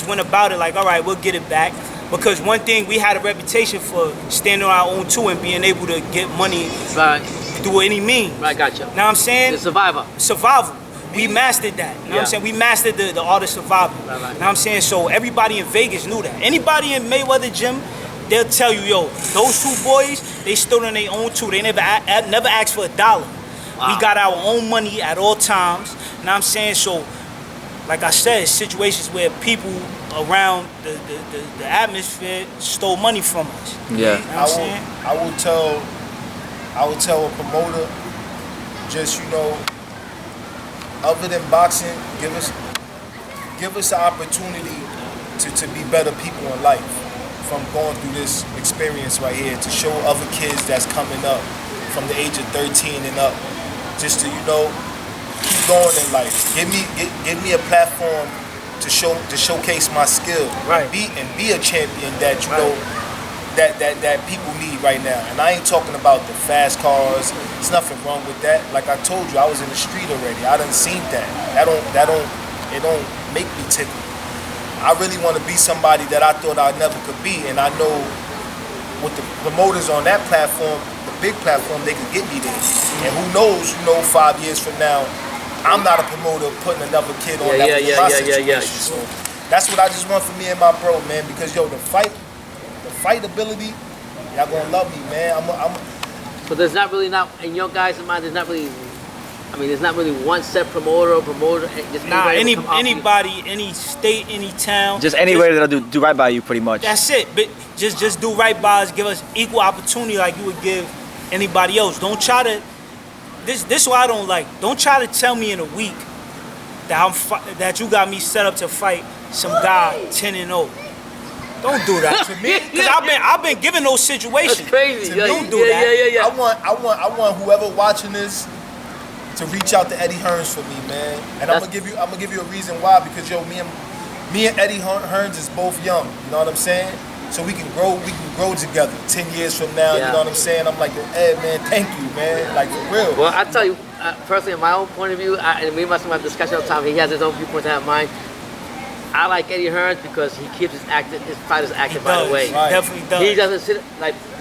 went about it like, all right, we'll get it back. Because one thing, we had a reputation for standing on our own too and being able to get money Right, through any means. right, gotcha. Know what I'm saying? The survivor. Survival. We mastered that. You know what I'm saying? We mastered the art of survival. Right. You know what I'm saying? So everybody in Vegas knew that. Anybody in Mayweather gym, they'll tell you, yo, those two boys, they stood on their own too. They never asked for $1. We got our own money at all times. You know what I'm saying? So, like I said, situations where people around the atmosphere stole money from us. Yeah. You know what I'm saying? I would tell a promoter, just other than boxing, give us the opportunity to be better people in life. From going through this experience right here, to show other kids that's coming up from the age of 13 and up, just to keep going in life. Give me a platform to showcase my skill, Right. and be a champion that that people need right now. And I ain't talking about the fast cars. There's nothing wrong with that. Like I told you, I was in the street already. I done seen that. It don't make me tickle. I really want to be somebody that I thought I never could be, and I know with the promoters on that platform, the big platform, they could get me there. And who knows, 5 years from now, I'm not a promoter putting another kid on that was my situation. So that's what I just want for me and my bro, man. Because the fight ability, y'all gonna love me, man. So there's not really in your guys' mind. There's not really one set promoter. Just Nah, anybody will come off you. anybody, any state, any town. Just anywhere that'll do right by you, pretty much. That's it. But just do right by us. Give us equal opportunity like you would give anybody else. Don't try to. This what I don't like. Don't try to tell me in a week that that you got me set up to fight some guy 10-0. Don't do that to me. Because I've been given those situations. That's crazy. Don't do that. Yeah. I want whoever watching this to reach out to Eddie Hearns for me, man. And I'm gonna give you a reason why, because me and Eddie Hearns is both young. You know what I'm saying? So we can grow together 10 years from now. Yeah. You know what I'm saying? I'm like, Ed, man, thank you, man. Like, for real. Well, I tell you, personally, in my own point of view, and me and my son have a discussion all the time. He has his own viewpoint, I have mine. I like Eddie Hearns because he keeps his fighters active right away. Right. Definitely does. He doesn't sit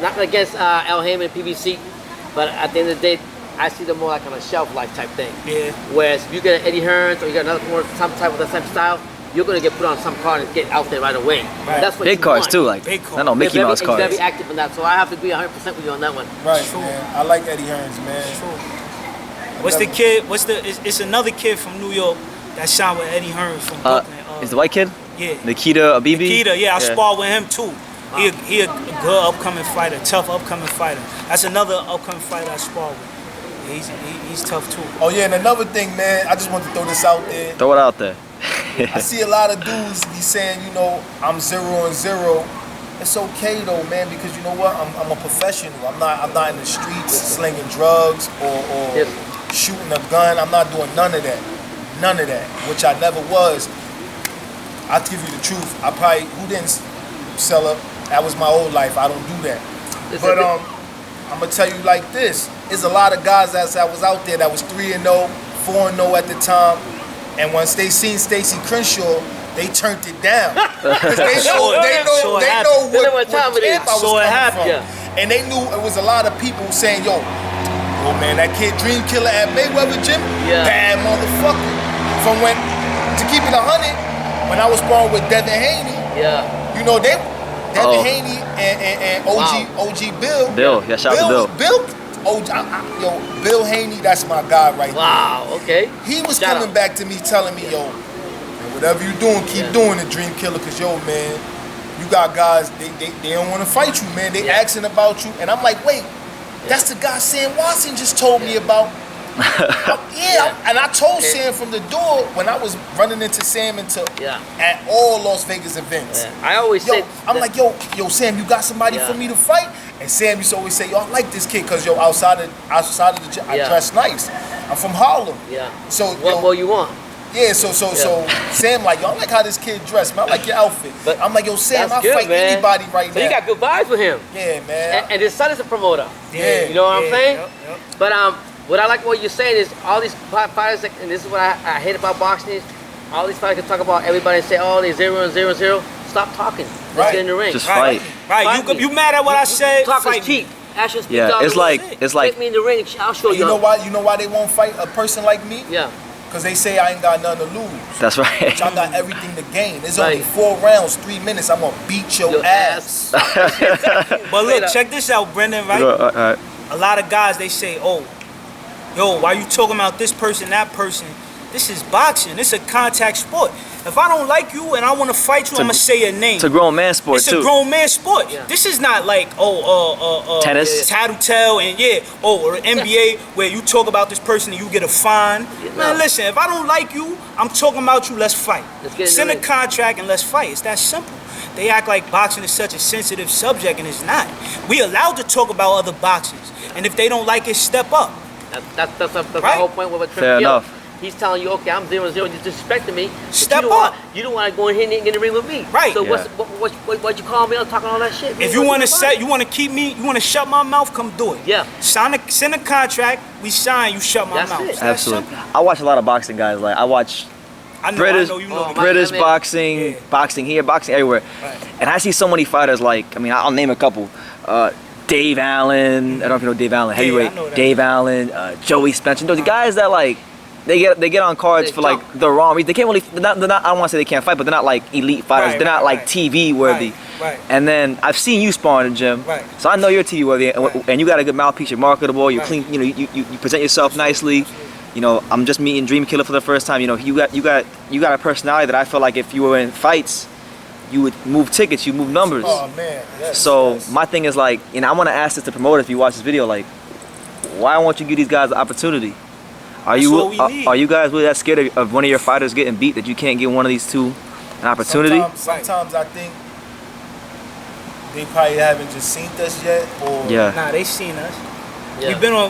not against El Heyman and PBC, but at the end of the day, I see them more like on a shelf life type thing. Yeah. Whereas if you get an Eddie Hearns or you got another promoter, some type of the same style, you're gonna get put on some card and get out there right away. Right. That's what Big you cards want. too, like Big cards. I know Mickey Mouse He's cards. very active in that, so I have to agree 100% with you on that one. Right, man. I like Eddie Hearns, man. What's the kid? It's another kid from New York that signed with Eddie Hearns from Brooklyn. Is the white kid? Yeah. Nikita Abibi? Nikita, yeah, I sparred with him too. He a good upcoming fighter, tough upcoming fighter. That's another upcoming fighter I sparred with. He's tough too. Oh yeah, and another thing, man, I just want to throw this out there. Throw it out there. I see a lot of dudes be saying, you know, I'm 0-0. It's okay though, man, because you know what? I'm a professional. I'm not in the streets slinging drugs or shooting a gun. I'm not doing none of that. None of that, which I never was. I'll give you the truth. I probably, who didn't sell up? That was my old life. I don't do that. But I'm gonna tell you like this. There's a lot of guys that was out there that was 3-0, 4-0 at the time. And once they seen Stacel Crenshaw, they turned it down. Because they know what camp I was coming from. Yeah. And they knew it was a lot of people saying, yo man, that kid Dream Killa at Mayweather gym, bad motherfucker. From when, to keep it 100, when I was sparring with Devin Haney, you know, Devin Haney and OG Bill. Yeah, shout out to Bill. Bill Haney, that's my guy right Wow, okay. He was coming back to me telling me, yo, whatever you doing, keep doing it, Dream Killa, because yo, man, you got guys, they don't want to fight you, man. They asking about you. And I'm like, wait, that's the guy Sam Watson just told me about. And I told Sam from the door when I was running into Sam at all Las Vegas events. I always say, I'm like, yo, Sam, you got somebody for me to fight? And Sam used to always say, yo, I like this kid because, yo, outside of the gym, I dress nice. I'm from Harlem. So, what more you want? So Sam like, yo, I like how this kid dressed, man. I like your outfit. But I'm like, yo, Sam, I fight anybody right now. So you got good vibes with him. Yeah, man. And his son is a promoter. Yeah. You know what I'm saying? But what I like what you're saying is all these fighters, and this is what I hate about boxing is, all these fighters can talk about everybody and say, oh, they're 0-0. Stop talking. Let's get in the ring. Just fight. Right. You mad at what I said? Talk is cheap. Action speaks it's like take me in the ring. I'll show you. You know why they won't fight a person like me? Yeah. Because they say I ain't got nothing to lose. That's right. Which I got everything to gain. It's only 4 rounds, 3 minutes. I'm gonna beat your ass. But look, check this out, Brendan. Right? A lot of guys, they say, oh, yo, why you talking about this person, that person? This is boxing. This is a contact sport. If I don't like you and I want to fight you, I'm gonna say your name. It's a grown man sport too. It's a grown man sport. Yeah. This is not like tennis, tattletale, and or NBA where you talk about this person and you get a fine. Man, listen, if I don't like you, I'm talking about you. Let's fight. Send a contract and let's fight. It's that simple. They act like boxing is such a sensitive subject, and it's not. We allowed to talk about other boxers, and if they don't like it, step up. That's the whole point with what Fair enough. He's telling you, okay, I'm 0-0, you're disrespecting me. Step up. You don't want to go in here and get in the ring with me. Right. So what you call me? I'm talking all that shit. If you want to keep me, you want to shut my mouth, come do it. Yeah. Send a contract, we sign, you shut my mouth. It. Absolutely. I watch a lot of boxing guys. Like I watch British boxing, boxing here, boxing everywhere. Right. And I see so many fighters like, I mean, I'll name a couple. Dave Allen, I don't know if you know Dave Allen, heavyweight. Dave Allen, Joey Spencer. The guys that like, they get on cards for like the wrong reason. They can't really, they're not, I don't want to say they can't fight, but they're not like elite fighters. They're not like TV worthy. And then I've seen you spar in the gym, so I know you're TV worthy, and you got a good mouthpiece. You're marketable. You're clean. You know, you present yourself nicely. You know, I'm just meeting Dream Killa for the first time. You know, you got a personality that I feel like if you were in fights, you would move tickets, you move numbers. Oh man. So my thing is like, I want to ask this to promoter if you watch this video, like, why won't you give these guys the opportunity? Are you guys really that scared of one of your fighters getting beat that you can't give one of these two an opportunity? Sometimes I think they probably haven't just seen us yet, or nah, they seen us. Yeah.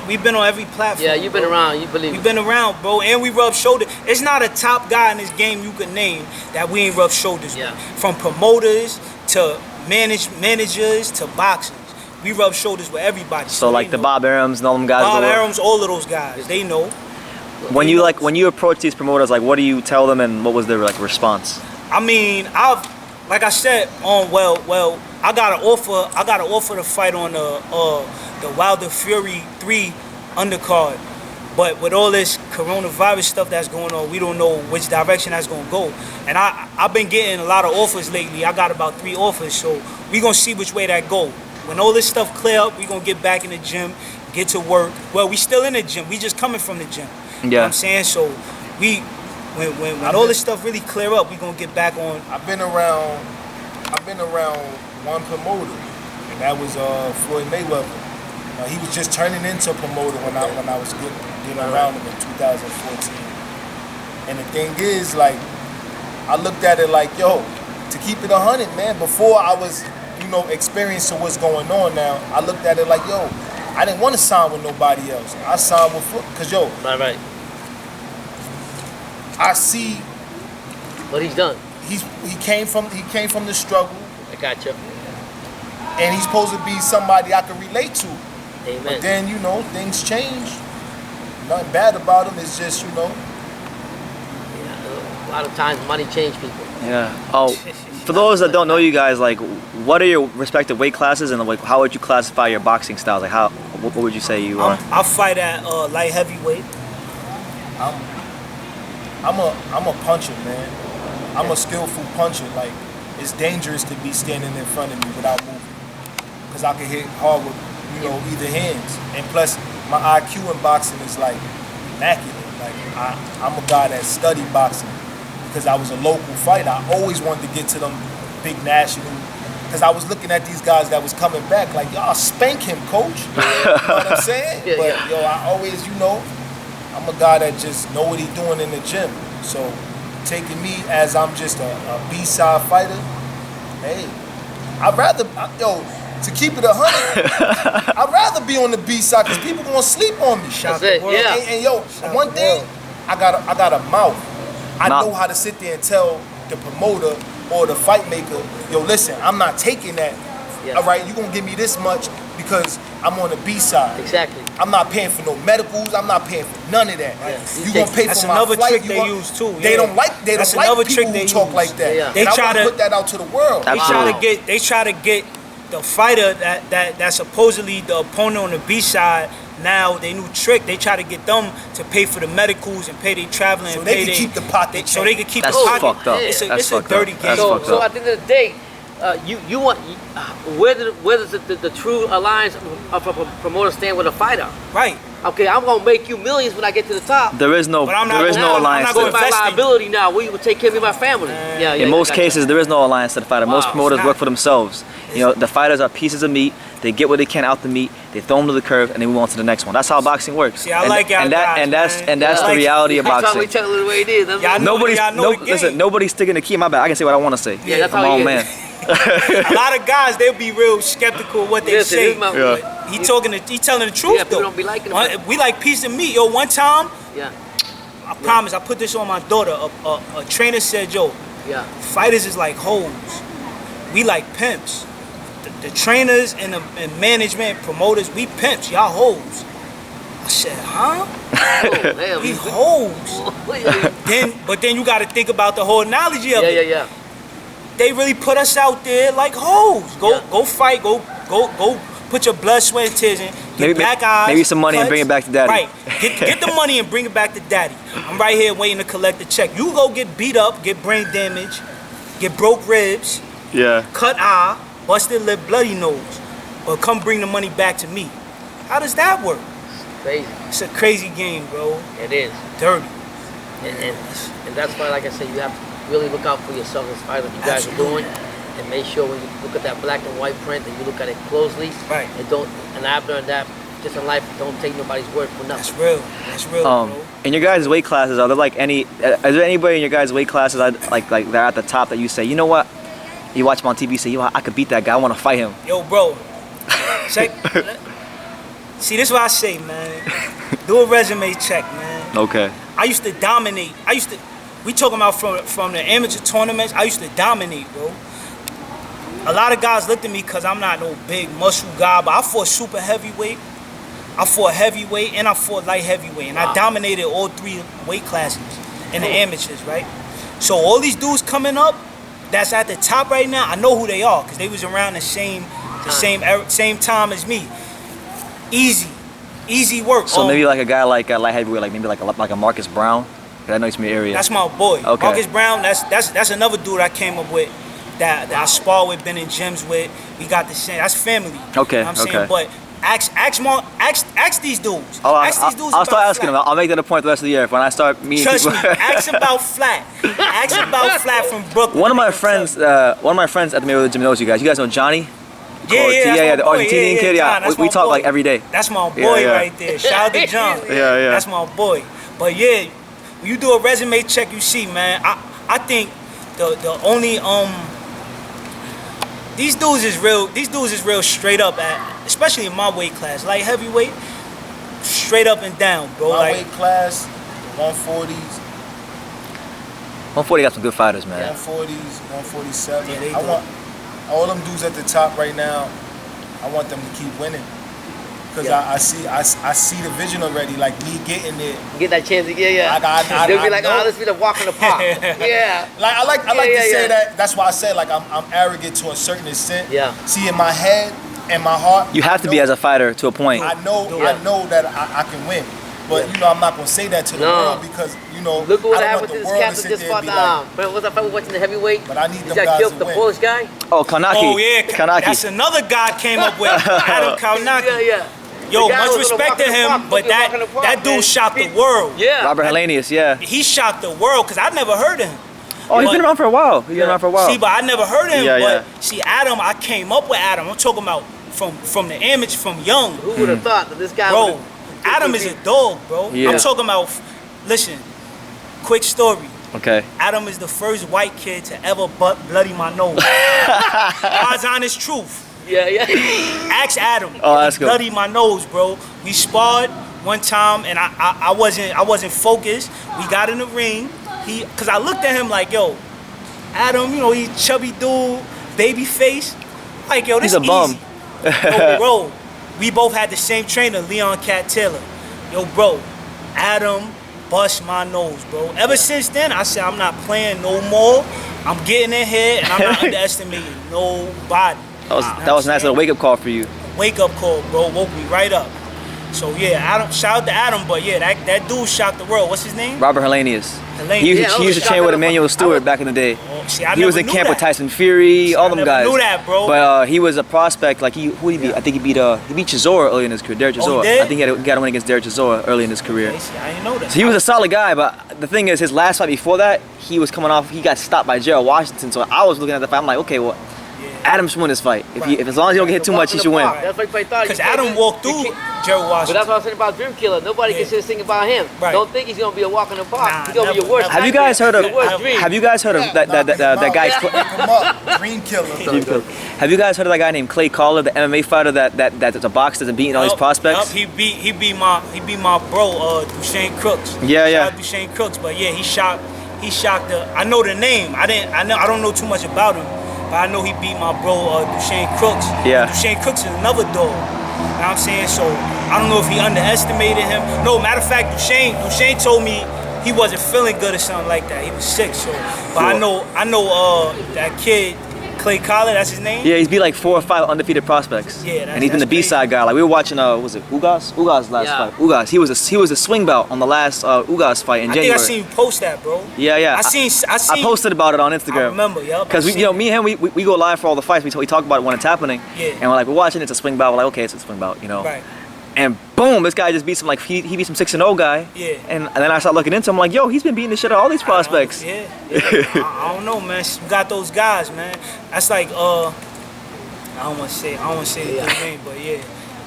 We've been on every platform. Yeah, you've been around. You believe we've been around, bro, and we rub shoulders. It's not a top guy in this game you can name that we ain't rub shoulders with. From promoters to managers to boxers. We rub shoulders with everybody. So like the Bob Arums and all them guys. Bob Arums, all of those guys, they know. When you approach these promoters, like what do you tell them, and what was their like response? I mean, like I said, I got an offer to fight on the Wilder Fury 3 undercard, but with all this coronavirus stuff that's going on, we don't know which direction that's gonna go. And I've been getting a lot of offers lately. I got about 3 offers, so we gonna see which way that go. When all this stuff clear up, we gonna get back in the gym, get to work. Well, we still in the gym. We just coming from the gym. You know what I'm saying? So when all this stuff really clear up, we gonna get back on. I've been around one promoter, and that was Floyd Mayweather. He was just turning into a promoter when I was getting around him in 2014. And the thing is, like, I looked at it like, yo, to keep it 100, man, before I was, experiencing what's going on now, I looked at it like, yo, I didn't want to sign with nobody else. I signed with Floyd, because, yo, Right. I see What he's done. he came from the struggle, I got you. and he's supposed to be somebody I can relate to. Amen. But then, things change. Nothing bad about him. It's just, Yeah, a lot of times money change people. Yeah. Oh, for those that don't know you guys, like, what are your respective weight classes, and like, how would you classify your boxing styles? Like, what would you say you are? I fight at light heavyweight. I'm a puncher, man. I'm a skillful puncher. Like, it's dangerous to be standing in front of me without moving, because I can hit hard with, either hands. And plus, my IQ in boxing is like immaculate. Like, I'm a guy that studied boxing because I was a local fighter. I always wanted to get to them big national, because I was looking at these guys that was coming back like, y'all spank him, coach. You know what I'm saying? Yeah, but yeah. yo, I always, I'm a guy that just know what he doing in the gym. So taking me as I'm just a B-side fighter, hey, to keep it 100, I'd rather be on the B-side, because people gonna sleep on me. That's it, yeah. And yo, one thing, I got a mouth. I know how to sit there and tell the promoter or the fight maker, yo, listen, I'm not taking that. Yeah. All right, you gonna give me this much because I'm on the B-side. Exactly. I'm not paying for no medicals. I'm not paying for none of that. Yeah. You gonna pay That's for my another flight. trick You they want- use too. They yeah. don't like That's people another trick who they talk use. like that. Yeah. They And I try wanna to put that out to the world. They Absolutely. try to get the fighter that's supposedly the opponent on the B side. Now they new trick. They try to get them to pay for the medicals and pay their traveling. So and they pay can their, keep the pocket So they can keep That's the pocket. fucked up. It's a, That's it's a fucked up. dirty game. That's So, fucked so up. at the end of the day, you want where does the true alliance of a promoter stand with a fighter? Right. Okay, I'm gonna make you millions when I get to the top. There is no But I'm not there is gonna- no I'm alliance. not Go to with gonna it. my invest in liability now. We would take care of me and my family. Yeah, In most I got cases, there is no alliance to the fighter. Most Wow. promoters It's work not. for themselves. The fighters are pieces of meat. They get what they can out the meat. They throw them to the curve, and they move on to the next one. That's how boxing works. See, I like y'all and guys, man. that's I the like- reality of you. boxing. We tell it the way it is. Y'all know- Nobody's y'all know the game. listen. Nobody's sticking the key in my back. I can say what I want to say. Yeah, that's I'm how my he own is. man. A lot of guys, they'll be real skeptical of what they Listen, say. this is my- Yeah. He telling the truth Yeah, people though. don't be liking One- it. We like piece of meat. Yo, one time, Yeah, I promise, I put this on my daughter. A trainer said, yo, yeah. fighters is like hoes. We like pimps. The trainers and management promoters, we pimps. Y'all hoes. I said, huh? Oh, damn. We hoes. But then you got to think about the whole analogy of it. Yeah. They really put us out there like hoes. Yeah. Go fight. Go put your blood, sweat, and tears in. Get Maybe- black eyes. maybe some money and cuts. bring it back to daddy. Right. Get the money and bring it back to daddy. I'm right here waiting to collect the check. You go get beat up, get brain damage, get broke ribs, Yeah. cut eye, busted lip, bloody nose, or come bring the money back to me. How does that work? Crazy. It's a crazy game, bro. It is. Dirty. And that's why, like I said, you have to really look out for yourself in spite of what you guys are doing, and make sure when you look at that black and white print that you look at it closely. Right. And I've learned that just in life, don't take nobody's word for That's nothing. real. That's real, bro. In your guys' weight classes, are there like is there anybody in your guys' weight classes like they're at the top that you say, you know what? You watch them on TV, say, yo, I could beat that guy. I want to fight him. Yo, bro. Check. See, this is what I say, man. Do a resume check, man. Okay. I used to dominate. We talking about from the amateur tournaments, I used to dominate, bro. A lot of guys looked at me because I'm not no big muscle guy, but I fought super heavyweight, I fought heavyweight, and I fought light heavyweight. And I dominated all three weight classes in the amateurs, right? So all these dudes coming up, that's at the top right now, I know who they are because they was around the same time as me. Easy work. So maybe like a guy like a light heavyweight, like maybe like a Marcus Brown. 'Cause I know he's from your area. That's my boy. Okay. Marcus Brown, that's another dude I came up with that I spar with, been in gyms with. We got the same, that's family. Okay, You know what I'm okay. saying? But ask these dudes. Oh, ask these dudes I'll about start asking flat. him. I'll make that a point the rest of the year when I start meeting Trust people. me, ask about flat. Ask about flat from Brooklyn. One of my They gonna friends at the Mayweather gym knows you guys. You guys know Johnny? The Argentinian kid. Yeah, we talk like every day. That's my boy right there. Shout out to John. Yeah. That's my boy. But yeah, when you do a resume check, you see, man. I think the only these dudes is real straight up at, especially in my weight class, like heavyweight, straight up and down, bro. My like weight class, 140s. 140 got some good fighters, man. 140s, 147. Yeah, I want all them dudes at the top right now. I want them to keep winning. Because I see the vision already, like me getting there. Get that chance to they'll be like, let's be the walk in the park. Yeah. Like I like to say that. That's why I said like I'm arrogant to a certain extent. Yeah. See, in my head and my heart, You have to be as a fighter to a point. I know that I can win. But you know, I'm not gonna say that to the world because you know Look at what I happened don't to want the this world to captain sit just there and fought. be like, What's that fight we watched in the heavyweight? but I need He them got guys killed to the win. Polish guy. Oh, Kanaki. oh yeah, Kanaki. that's another guy came up with Adam Kalnaki. Yeah. Yo, The guy much was gonna respect walk to in the him, park, but he was walking the park, that dude man. shocked the world. Yeah. Robert Hellenius, yeah. He shocked the world because I never heard of him. Oh, he's But- been around for a while. He's been around for a while. See, but I never heard of him. Yeah, but see, Adam, I came up with Adam. I'm talking about from the image from young, Who would have thought that this guy bro. would've- Adam is a dog, bro. Yeah. I'm talking about. Listen, quick story. Okay. Adam is the first white kid to ever bloody my nose. God's honest truth. Yeah. Ask Adam. Oh, that's good. Bloody my nose, bro. We sparred one time, and I wasn't focused. We got in the ring. Cause I looked at him like, yo, Adam, you know, he chubby dude, baby face. Like, yo, this He's a bum. easy. Yo, bro, we both had the same trainer, Leon Cat Taylor. Yo, bro, Adam bust my nose, bro. Ever since then, I said I'm not playing no more. I'm getting in here, and I'm not underestimating nobody. That was a nice little wake up call for you. Wake up call, bro. Woke me right up. So yeah, Adam. Shout out to Adam, but yeah, that dude shocked the world. What's his name? Robert Hellenius. Hellenius. He Yeah, used to train with Emmanuel Stewart back in the day. Oh, see, I He was never in knew camp with that. Tyson Fury, all them never guys. knew that, bro. But he was a prospect. Like who did he beat? I think he beat Chisora early in his career. Derek Oh, he Chisora. did? I think he got a win against Derek Chisora early in his career. Okay, see, I didn't know that. So he was a solid guy, but the thing is, his last fight before that, he was coming off. He got stopped by Gerald Washington. So I was looking at the fight. I'm like, okay, well, Adam should win this fight. If as long as he don't get hit too much, he should win. That's what I thought. Because Adam walked through Gerald But Washington. that's what I was saying about Dream Killer. Nobody can say this thing about him. Right. Don't think he's gonna be a walk in the park. Nah, he's gonna be your never, worst. never. Have you guys heard of? Your worst dream. Have you guys heard of that guy? Come up, Dream Killer. Have you guys heard of that guy named Clay Collard, the MMA fighter that's a boxer that's beating all these prospects? Yup, he beat my bro, Duchesne Crooks. Yeah. Shout out Duchesne Crooks, but yeah, he shocked the. I know the name. I don't know too much about him, but I know he beat my bro, Duchesne Crooks. Yeah. Duchesne Crooks is another dog. You know what I'm saying? So I don't know if he underestimated him. No, matter of fact, Duchesne told me he wasn't feeling good or something like that. He was sick. So, but I know that kid. Clay Collard, that's his name? Yeah, he's beat like 4 or 5 undefeated prospects. Yeah, and he's been the B-side guy. Like we were watching, was it Ugas? Ugas last fight. Ugas. He was a swing belt on the last Ugas fight in January. I think I seen you post that, bro. Yeah. I posted about it on Instagram. I remember, yup. Because me and him, we go live for all the fights. We talk about it when it's happening. Yeah. And we're like, we're watching. It's a swing bout. We're like, okay, it's a swing bout, you know. Right. And boom, this guy just beats him like he beat some 6-0 guy. Yeah. And then I start looking into him, like, yo, he's been beating the shit out of all these prospects. Yeah. I don't know, man. You got those guys, man. That's like I don't want to say the good name, but yeah.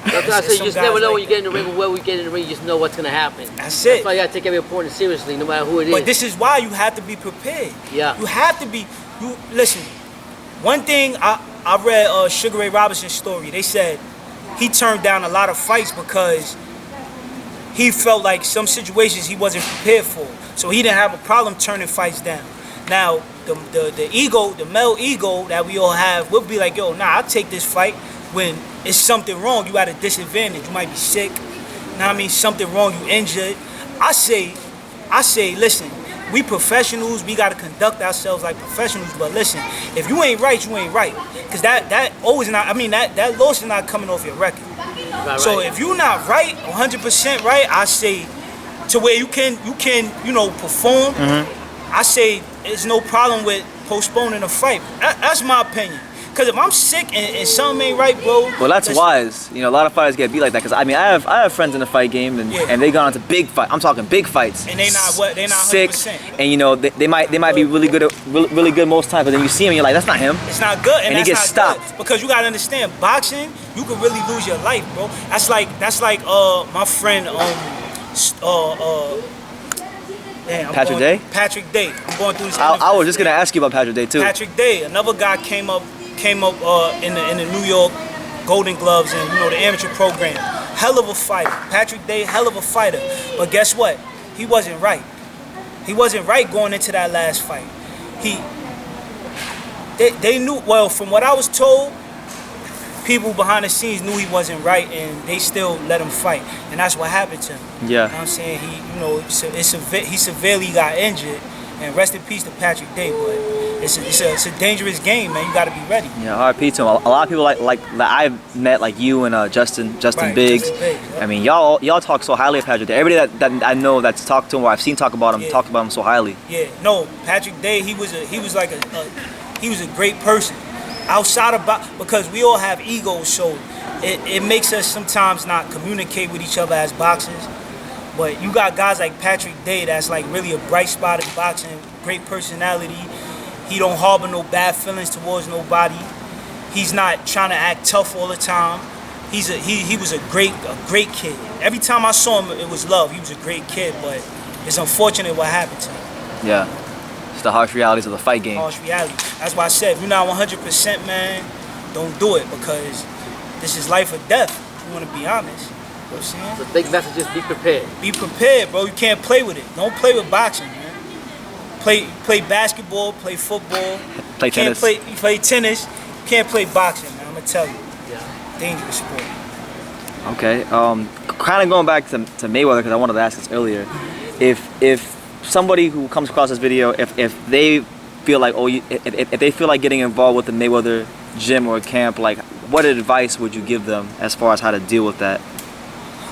That's what I say. You just never know when you get in the ring, or where we get in the ring. You just know what's gonna happen. That's it. That's why you gotta take every opponent seriously, no matter who it is. But this is why you have to be prepared. Yeah. You have to be. Listen. One thing I read Sugar Ray Robinson's story. They said he turned down a lot of fights because he felt like some situations he wasn't prepared for. So he didn't have a problem turning fights down. Now, the ego, the male ego that we all have, we'll be like, yo, nah, I'll take this fight when it's something wrong. You at a disadvantage. You might be sick. You know what I mean? Something wrong, you injured. I say, listen, we professionals, we got to conduct ourselves like professionals. But listen, if you ain't right, you ain't right. Because that always not, I mean, that loss is not coming off your record. Right, So if you're not right, 100% right, I say to where you can, perform. I say there's no problem with postponing a fight. That's my opinion. Because if I'm sick and something ain't right, bro. Well, that's wise. You know, a lot of fighters get beat like that. Because I mean, I have friends in the fight game, and they gone into big fight. I'm talking big fights. And they not what? They not 6, 100%. and you know they might be really good really good most times, but then you see him, you're like, that's not him. It's not good, and he gets stopped. Good. Because you gotta understand, boxing, you could really lose your life, bro. That's like my friend Patrick Day? Patrick Day. I'm going through this. I was just gonna ask you about Patrick Day too. Patrick Day, another guy came up in the New York Golden Gloves and the amateur program. Hell of a fighter. Patrick Day, hell of a fighter. But guess what? He wasn't right. He wasn't right going into that last fight. They knew, well, from what I was told, people behind the scenes knew he wasn't right, and they still let him fight, and that's what happened to him. Yeah. You know what I'm saying? He severely got injured, and rest in peace to Patrick Day, but it's a dangerous game, man. You got to be ready. Yeah, RIP to him. A lot of people like that I've met, like you and Justin Right, Biggs. Justin Biggs, yeah. I mean, y'all talk so highly of Patrick Day. Everybody that I know that's talked to him or I've seen talk about him talk about him so highly. Yeah, no, Patrick Day, he was a great person. Outside of because we all have egos, so it makes us sometimes not communicate with each other as boxers. But you got guys like Patrick Day that's like really a bright spot in boxing, great personality. He don't harbor no bad feelings towards nobody. He's not trying to act tough all the time. He was a great kid. Every time I saw him, it was love. He was a great kid, but it's unfortunate what happened to him. Yeah. It's the harsh realities of the fight game. Harsh reality. That's why I said, if you're not 100%, man, don't do it, because this is life or death. If you want to be honest. You know what I'm saying? The big message is be prepared. Be prepared, bro. You can't play with it. Don't play with boxing, man. Play basketball, play football. Play tennis. Play tennis. You can't play boxing, man. I'm going to tell you. Yeah. Dangerous sport. Okay. Kind of going back to Mayweather, because I wanted to ask this earlier. If somebody who comes across this video, if they feel like if they feel like getting involved with the Mayweather gym or camp, like what advice would you give them as far as how to deal with that?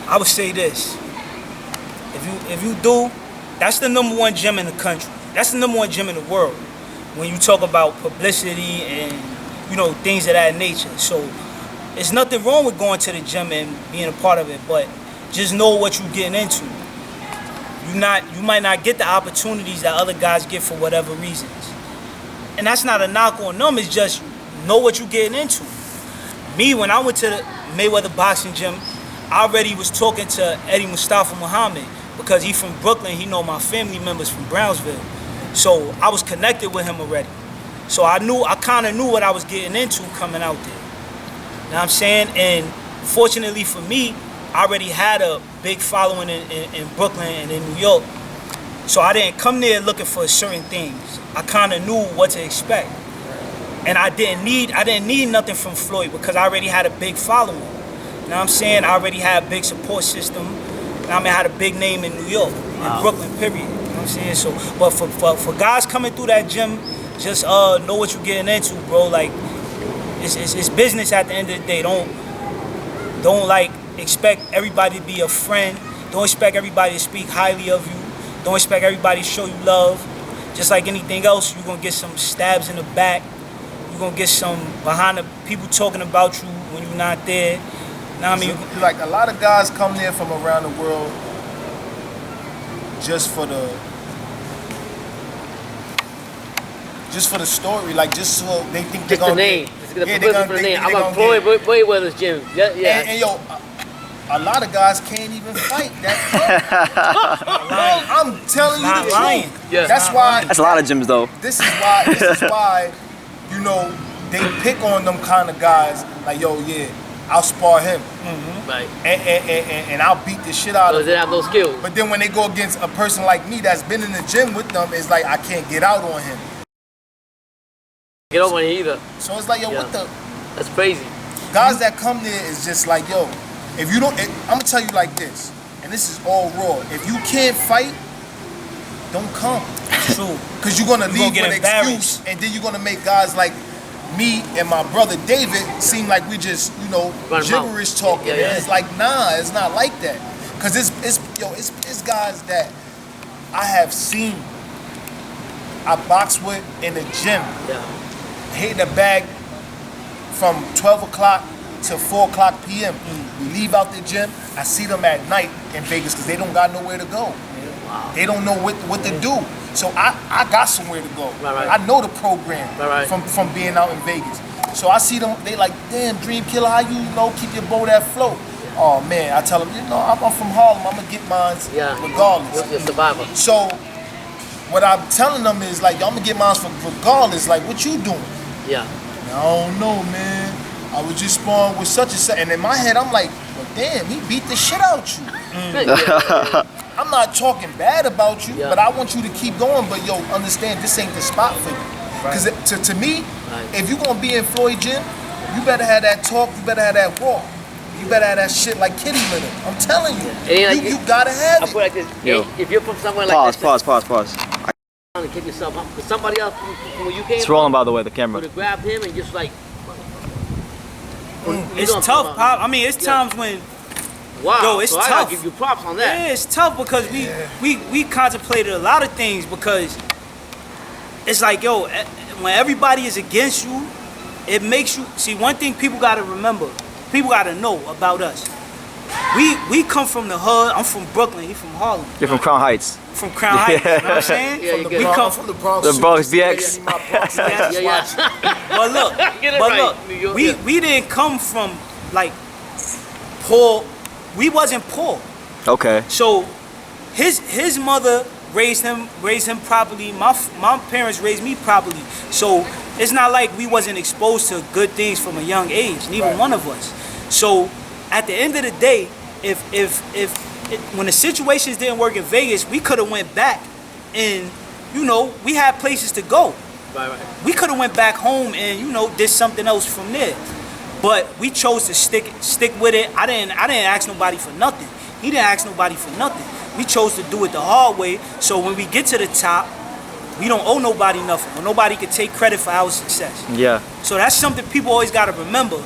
I would say this: if you do, that's the #1 gym in the country. That's the #1 gym in the world. When you talk about publicity and things of that nature, so there's nothing wrong with going to the gym and being a part of it, but just know what you're getting into. You might not get the opportunities that other guys get for whatever reasons. And that's not a knock on them, it's just know what you're getting into. Me, when I went to the Mayweather boxing gym, I already was talking to Eddie Mustafa Muhammad, because he's from Brooklyn, he know my family members from Brownsville. So I was connected with him already. So I kind of knew what I was getting into coming out there. You know what I'm saying? And fortunately for me, I already had a big following in Brooklyn and in New York. So I didn't come there looking for certain things. I kind of knew what to expect. And I didn't need nothing from Floyd, because I already had a big following. You know what I'm saying? I already had a big support system. I had a big name in New York, in Brooklyn, period. You know what I'm saying? So, but for guys coming through that gym, just know what you're getting into, bro. Like, it's business at the end of the day. Don't like expect everybody to be a friend. Don't expect everybody to speak highly of you. Don't expect everybody to show you love. Just like anything else, you're gonna get some stabs in the back. You're gonna get some behind the people talking about you when you're not there. You know what I mean? Like, a lot of guys come there from around the world just for the story, like, just so they think they're Just gonna the name. get, Just get yeah, the publicity for the name. I'm a Floyd Mayweather's gym. Yeah. And yo, a lot of guys can't even fight that. I'm telling you the truth. Yeah. That's why. That's a lot of gyms though. This is why, they pick on them kind of guys. Like, yo, yeah, I'll spar him. Mm-hmm. Right. And I'll beat the shit out of him. They have no skills. But then when they go against a person like me that's been in the gym with them, it's like I can't get out on him. Get over it either. So it's like, yo, what the? That's crazy. Guys that come there is just like, yo, if you don't, I'm gonna tell you like this, and this is all raw. If you can't fight, don't come. True. Because you're gonna leave with an excuse, and then you're gonna make guys like me and my brother David seem like we just, gibberish talking. Yeah. And it's like, nah, it's not like that. Because it's guys that I have seen, I box with in the gym. Yeah. Hitting the bag from 12 o'clock to 4 o'clock p.m. We leave out the gym. I see them at night in Vegas because they don't got nowhere to go. They don't know what to do. So I got somewhere to go. I know the program from being out in Vegas. So I see them, they like, damn, Dream Killa, how you know keep your boat afloat? Oh man, I tell them, you know, I'm from Harlem, I'm gonna get mine regardless. You're a survivor. So what I'm telling them is like, I'm gonna get mine regardless. Like, what you doing? Yeah. I don't know, man. I was just sparring with such and such, and in my head I'm like, well, damn, he beat the shit out you. I'm not talking bad about you, but I want you to keep going. But yo, understand, this ain't the spot for you. Because to me, if you gonna be in Floyd Gym, you better have that talk, you better have that walk. You better have that shit like kitty litter. I'm telling you, you gotta have it. I put it like this. If you're from somewhere like this, Pause. to kick yourself up. Because somebody else from where you came It's rolling, by the way, the camera. would have grabbed him and just like. It's tough, Pop. I mean, it's times when. Wow. Yo, it's so tough. I gotta give you props on that. Yeah, it's tough because we contemplated a lot of things because it's like, yo, when everybody is against you, it makes you see one thing people gotta remember, people gotta know about us. We come from the hood. I'm from Brooklyn, he's from Harlem. You're from Crown Heights. From Crown Heights, you know what I'm saying? Yeah, we come from the Bronx. The Bronx BX. But look, we didn't come from like poor. We wasn't poor. Okay. So his mother raised him properly. My parents raised me properly. So it's not like we wasn't exposed to good things from a young age. Neither one of us. So at the end of the day, if when the situations didn't work in Vegas, we could have went back, and we had places to go. Right. We could have went back home and did something else from there. But we chose to stick with it. I didn't ask nobody for nothing. He didn't ask nobody for nothing. We chose to do it the hard way. So when we get to the top, we don't owe nobody nothing. Or nobody can take credit for our success. Yeah. So that's something people always gotta remember.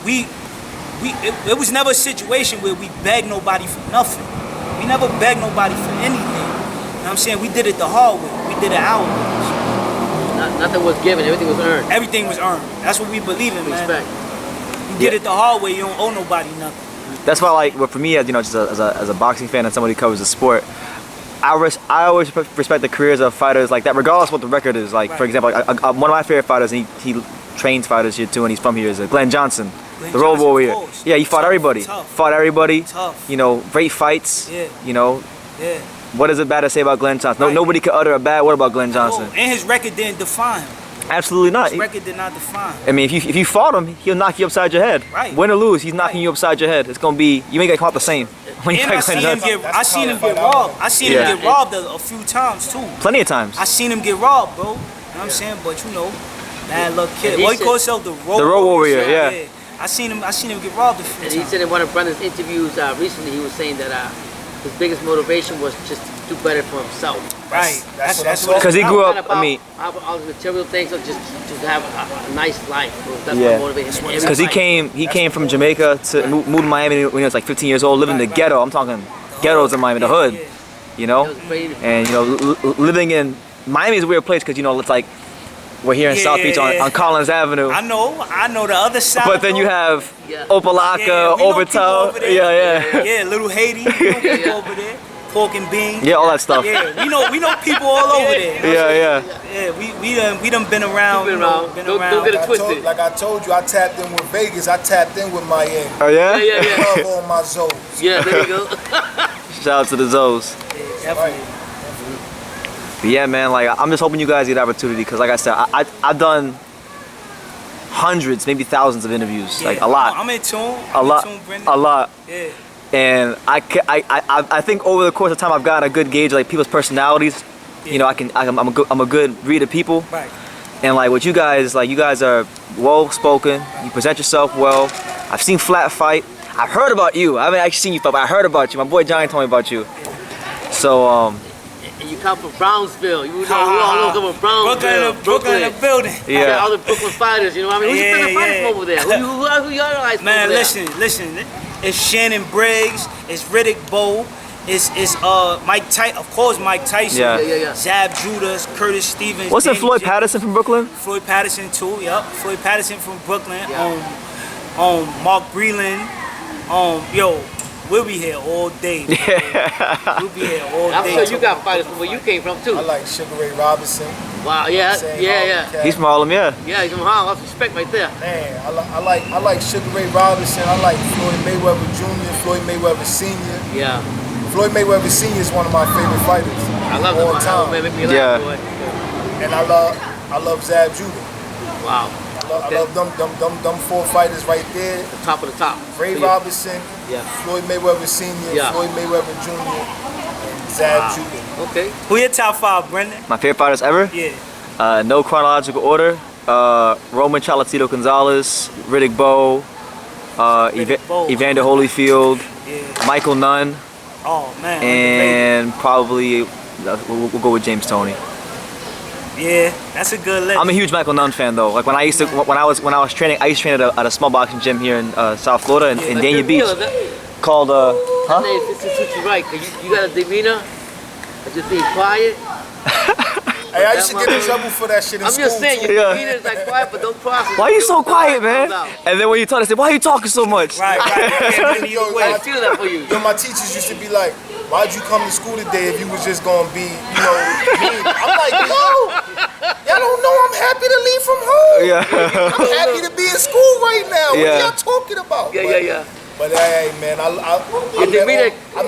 It was never a situation where we begged nobody for nothing. We never begged nobody for anything. You know what I'm saying? We did it the hard way. We did it our way. Nothing was given. Everything was earned. Everything was earned. That's what we believe in, man. Respect. You did it the hard way. You don't owe nobody nothing. That's why, like, for me, just as a boxing fan and somebody who covers the sport, I always respect the careers of fighters like that, regardless of what the record is. Like, for example, one of my favorite fighters, and he trains fighters here too, and he's from here, is Glenn Johnson, the Road Warrior. Yeah, he fought everybody. Fought everybody. Tough. Great fights. Yeah. Yeah. What is it bad to say about Glenn Johnson? Nobody could utter a bad word about Glenn Johnson. And his record didn't define him. Absolutely not. His record did not define him. I mean, if you fought him, he'll knock you upside your head. Right. Win or lose, he's knocking you upside your head. It's gonna be, you ain't gonna come out the same. When you And I fight Glenn seen Johnson. him get robbed. I seen him get robbed a few times too. Plenty of times. I seen him get robbed, bro. You know what I'm saying? But bad luck kid. Well, he calls himself the Road Warrior. Yeah. I seen him get robbed a few And times. he said in one of Brandon's interviews recently, he was saying that his biggest motivation was just to do better for himself. Right. That's what Because he grew up. About I mean, all the material things, or just to have a nice life. That's what motivated him. because he came from Jamaica to moved to Miami when he was like 15 years old, living in the ghetto. I'm talking ghettos in Miami, the hood. And living in Miami is a weird place because it's like we're here in South Beach on Collins Avenue. I know the other side. But then you have Opalaka, Overtown. Yeah, Little Haiti. We know people over there. Pork and beans. Yeah, all that stuff. Yeah, we know people all over there. Yeah. Yeah, we done been around. Don't get it twisted. Like I told you, I tapped in with Vegas. I tapped in with Miami. Oh yeah? Yeah. Love all my zones. Yeah, there you go. Shout out to the Zoes. Yeah, definitely. But yeah, man, like I'm just hoping you guys get the opportunity because, like I said, I've done hundreds, maybe thousands of interviews, like a lot. I'm in tune. A lot. Yeah. And I think over the course of time I've gotten a good gauge of like people's personalities. Yeah. I'm a good read of people. Right. And like what you guys are well spoken. You present yourself well. I've seen Flat fight. I've heard about you. I haven't actually seen you fight, but I heard about you. My boy Johnny told me about you. So And you come from Brownsville. We all come from Brownsville. Brooklyn in the building. Yeah. All the Brooklyn fighters, Who's your favorite fighter from over there? Who you idolize from Man, over there? listen. It's Shannon Briggs. It's Riddick Bowe. It's Mike Tyson, of course Mike Tyson. Yeah. Zab Judah, Curtis Stevens. Wasn't Danny Floyd Jacobs. Patterson from Brooklyn? Floyd Patterson too. Yep. Floyd Patterson from Brooklyn. Mark Breland. We'll be here all day. We'll be here all day. I'm sure you got fighters from where you came from too. I like Sugar Ray Robinson. Wow, yeah. He's from Harlem, yeah. Yeah, he's from Harlem. That's respect right there. Man, I like Sugar Ray Robinson. I like Floyd Mayweather Jr., Floyd Mayweather Sr. Yeah. Floyd Mayweather Sr. is one of my favorite fighters. I love all him. time. Man, make me laugh, boy. And I love Zab Judah. Wow. I love them 4 fighters right there. The top of the top. Ray Robinson, Floyd Mayweather Sr., Floyd Mayweather Jr., and Zab Judah. Okay. Who your top 5, Brendan? My favorite fighters ever? Yeah. No chronological order. Roman Cholatito Gonzalez, Riddick Bowe, Evander Holyfield, Michael Nunn, Oh man. and probably we'll go with James Toney. Yeah, that's a good list. I'm a huge Michael Nunn fan though. Like when I was training, I used to train at a small boxing gym here in South Florida in Dania Beach called That name fits you right, 'cause you got a demeanor of just being quiet. Hey, I used to get in trouble for that shit in school. I'm just saying, your demeanor is like quiet, but don't cross it. Why you so quiet, man? And then when you talk, they say, why are you talking so much? Right. I feel that for you. Yo, my teachers used to be like, why'd you come to school today if you was just gonna be, mean? I'm like, yo, y'all don't know I'm happy to leave from home. I'm happy to be in school right now. What are y'all talking about? But hey, man, I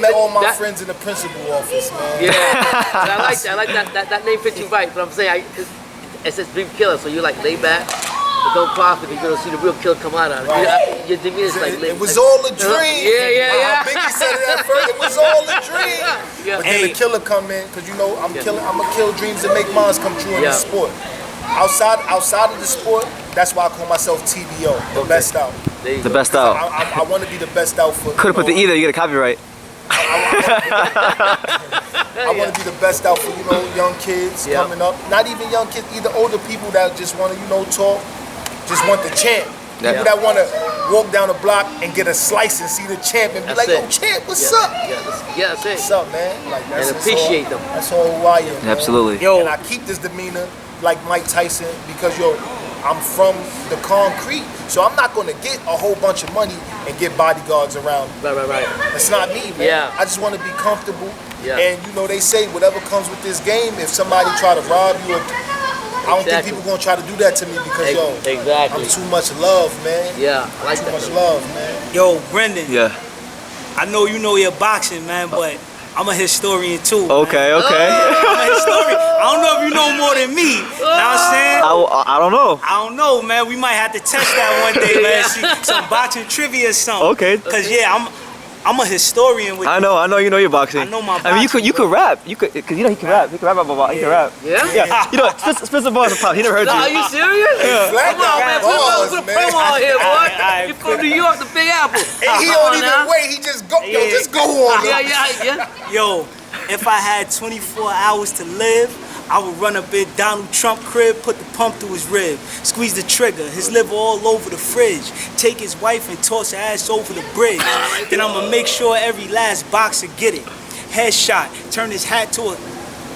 met all my friends in the principal office, man. Yeah, I like that. I like that name fits you right. But I'm saying, it says Dream Killer, so you're like laid back, but don't cross it. You're gonna see the real killer come out of it. Right. Your demeanor is like it was all a dream. Yeah. Biggie said it at first. It was all a dream. But then the killer come in, cause I'm gonna kill dreams and make mine come true in the sport. Outside of the sport, that's why I call myself TBO, the best out. The best out. I want to be the best out for. Could have put the either. You get a copyright. I want to be the best out for young kids coming up. Not even young kids, either older people that just want to talk, just want the champ. People that want to walk down the block and get a slice and see the champ and be like, yo, champ, what's up? Yeah, that's it. What's up, man? Like, that's and appreciate them. That's all who I am, man. Absolutely. And I keep this demeanor like Mike Tyson because, I'm from the concrete, so I'm not gonna get a whole bunch of money and get bodyguards around. Right. That's not me, man. Yeah. I just want to be comfortable. And they say whatever comes with this game, if somebody try to rob you, I don't think people gonna try to do that to me because I'm too much love, man. Yeah, I like too that. much love, man. Yo, Brendan. Yeah. I know you know your boxing, man, but I'm a historian too. Okay. I'm a historian. I don't know if you know more than me. You know what I'm saying? I don't know. I don't know, man. We might have to test that one day, man. See some boxing trivia or something. Okay. Cause I'm a historian with I know you know your boxing. I know my I mean, boxing, you could rap. You could, cause he can rap. He can rap about. He can rap. Yeah. You know, Spencer Barnes a pop. He never heard you. Are you serious? Flat Come on, man. balls, Put a promo out here, boy. You're from New York, the Big Apple. And he don't even wait. He just go. Yo, just go on. Yeah. Yo, if I had 24 hours to live, I would run up in Donald Trump crib, put the pump through his rib, squeeze the trigger, his liver all over the fridge, take his wife and toss her ass over the bridge. Then I'ma make sure every last boxer get it. Headshot, turn his hat to a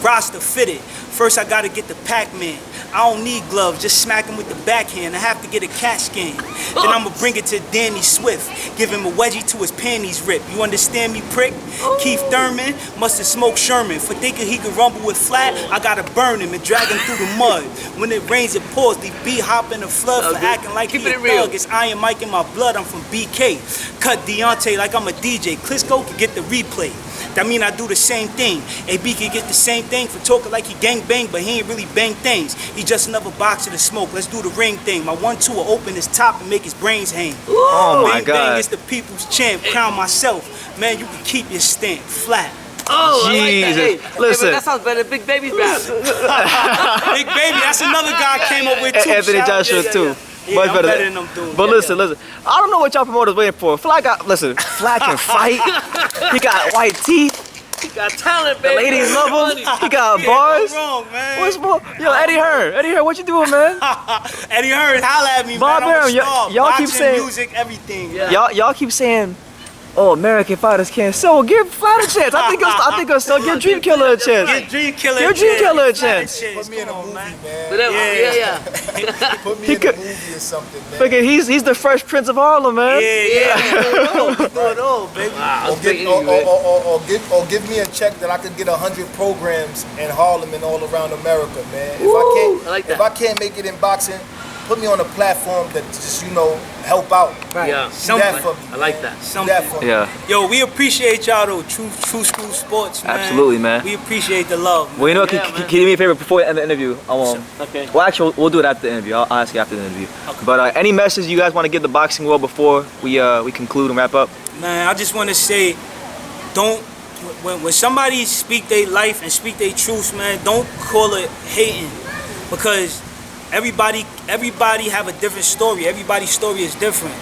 roster fitted. First I gotta get the Pac-Man. I don't need gloves, just smack him with the backhand. I have to get a cat scan. Then I'ma bring it to Danny Swift. Give him a wedgie to his panties rip. You understand me, prick? Keith Thurman must have smoked Sherman. For thinking he could rumble with flat, I gotta burn him and drag him through the mud. When it rains, it pours. Leave B-Hop in the flood for acting like he a thug. It's Iron Mike in my blood, I'm from BK. Cut Deontay like I'm a DJ. Klitschko can get the replay. That mean I do the same thing. AB can get the same thing for talking like he gang bang, but he ain't really bang things. He just another boxer to smoke. Let's do the ring thing. My 1-2 will open his top and make his brains hang. Oh my bang, God. Bang, it's the people's champ. Crown myself. Man, you can keep your stamp flat. Oh, Jesus. I like that. Hey, Listen. that sounds better than Big Baby's rap. Big Baby, that's another guy I came up with too. Anthony Joshua too. Yeah, Much I'm better than them dudes. But listen. I don't know what y'all promoters waiting for. Fly can fight. He got white teeth. He got talent, The baby. ladies love him. He got bars. Wrong, man. What's more? Yo, Eddie Hearn, what you doing, man? Eddie Hearn, holla at me, Bob man. I'm a Arum, star. y'all keep Boxing, saying music, everything. Yeah. Y'all keep saying oh, American fighters can't. So give Flat a chance. I think I'll still give Dream Killa a chance. Give Dream Killa Give Dream Killa a chance. Put me in a movie, man. Put me He in could- a movie or something, man. Look at he's the Fresh Prince of Harlem, man. Do it all, baby. Or give me a check that I could get 100 programs in Harlem and all around America, man. I like that. If I can't make it in boxing, put me on a platform that just help out. Yeah. Do that for me. I like that. Do that for me. Yeah. Yo, we appreciate y'all though, True School Sports, man. Absolutely, man. We appreciate the love, man. Well, you know, Yeah, can man. you do me a favor before we end the interview? Okay. Well, actually, we'll do it after the interview. I'll ask you after the interview. But any message you guys want to give the boxing world before we conclude and wrap up? Man, I just want to say, when somebody speak their life and speak their truths, man, don't call it hating, because everybody have a different story. Everybody's story is different.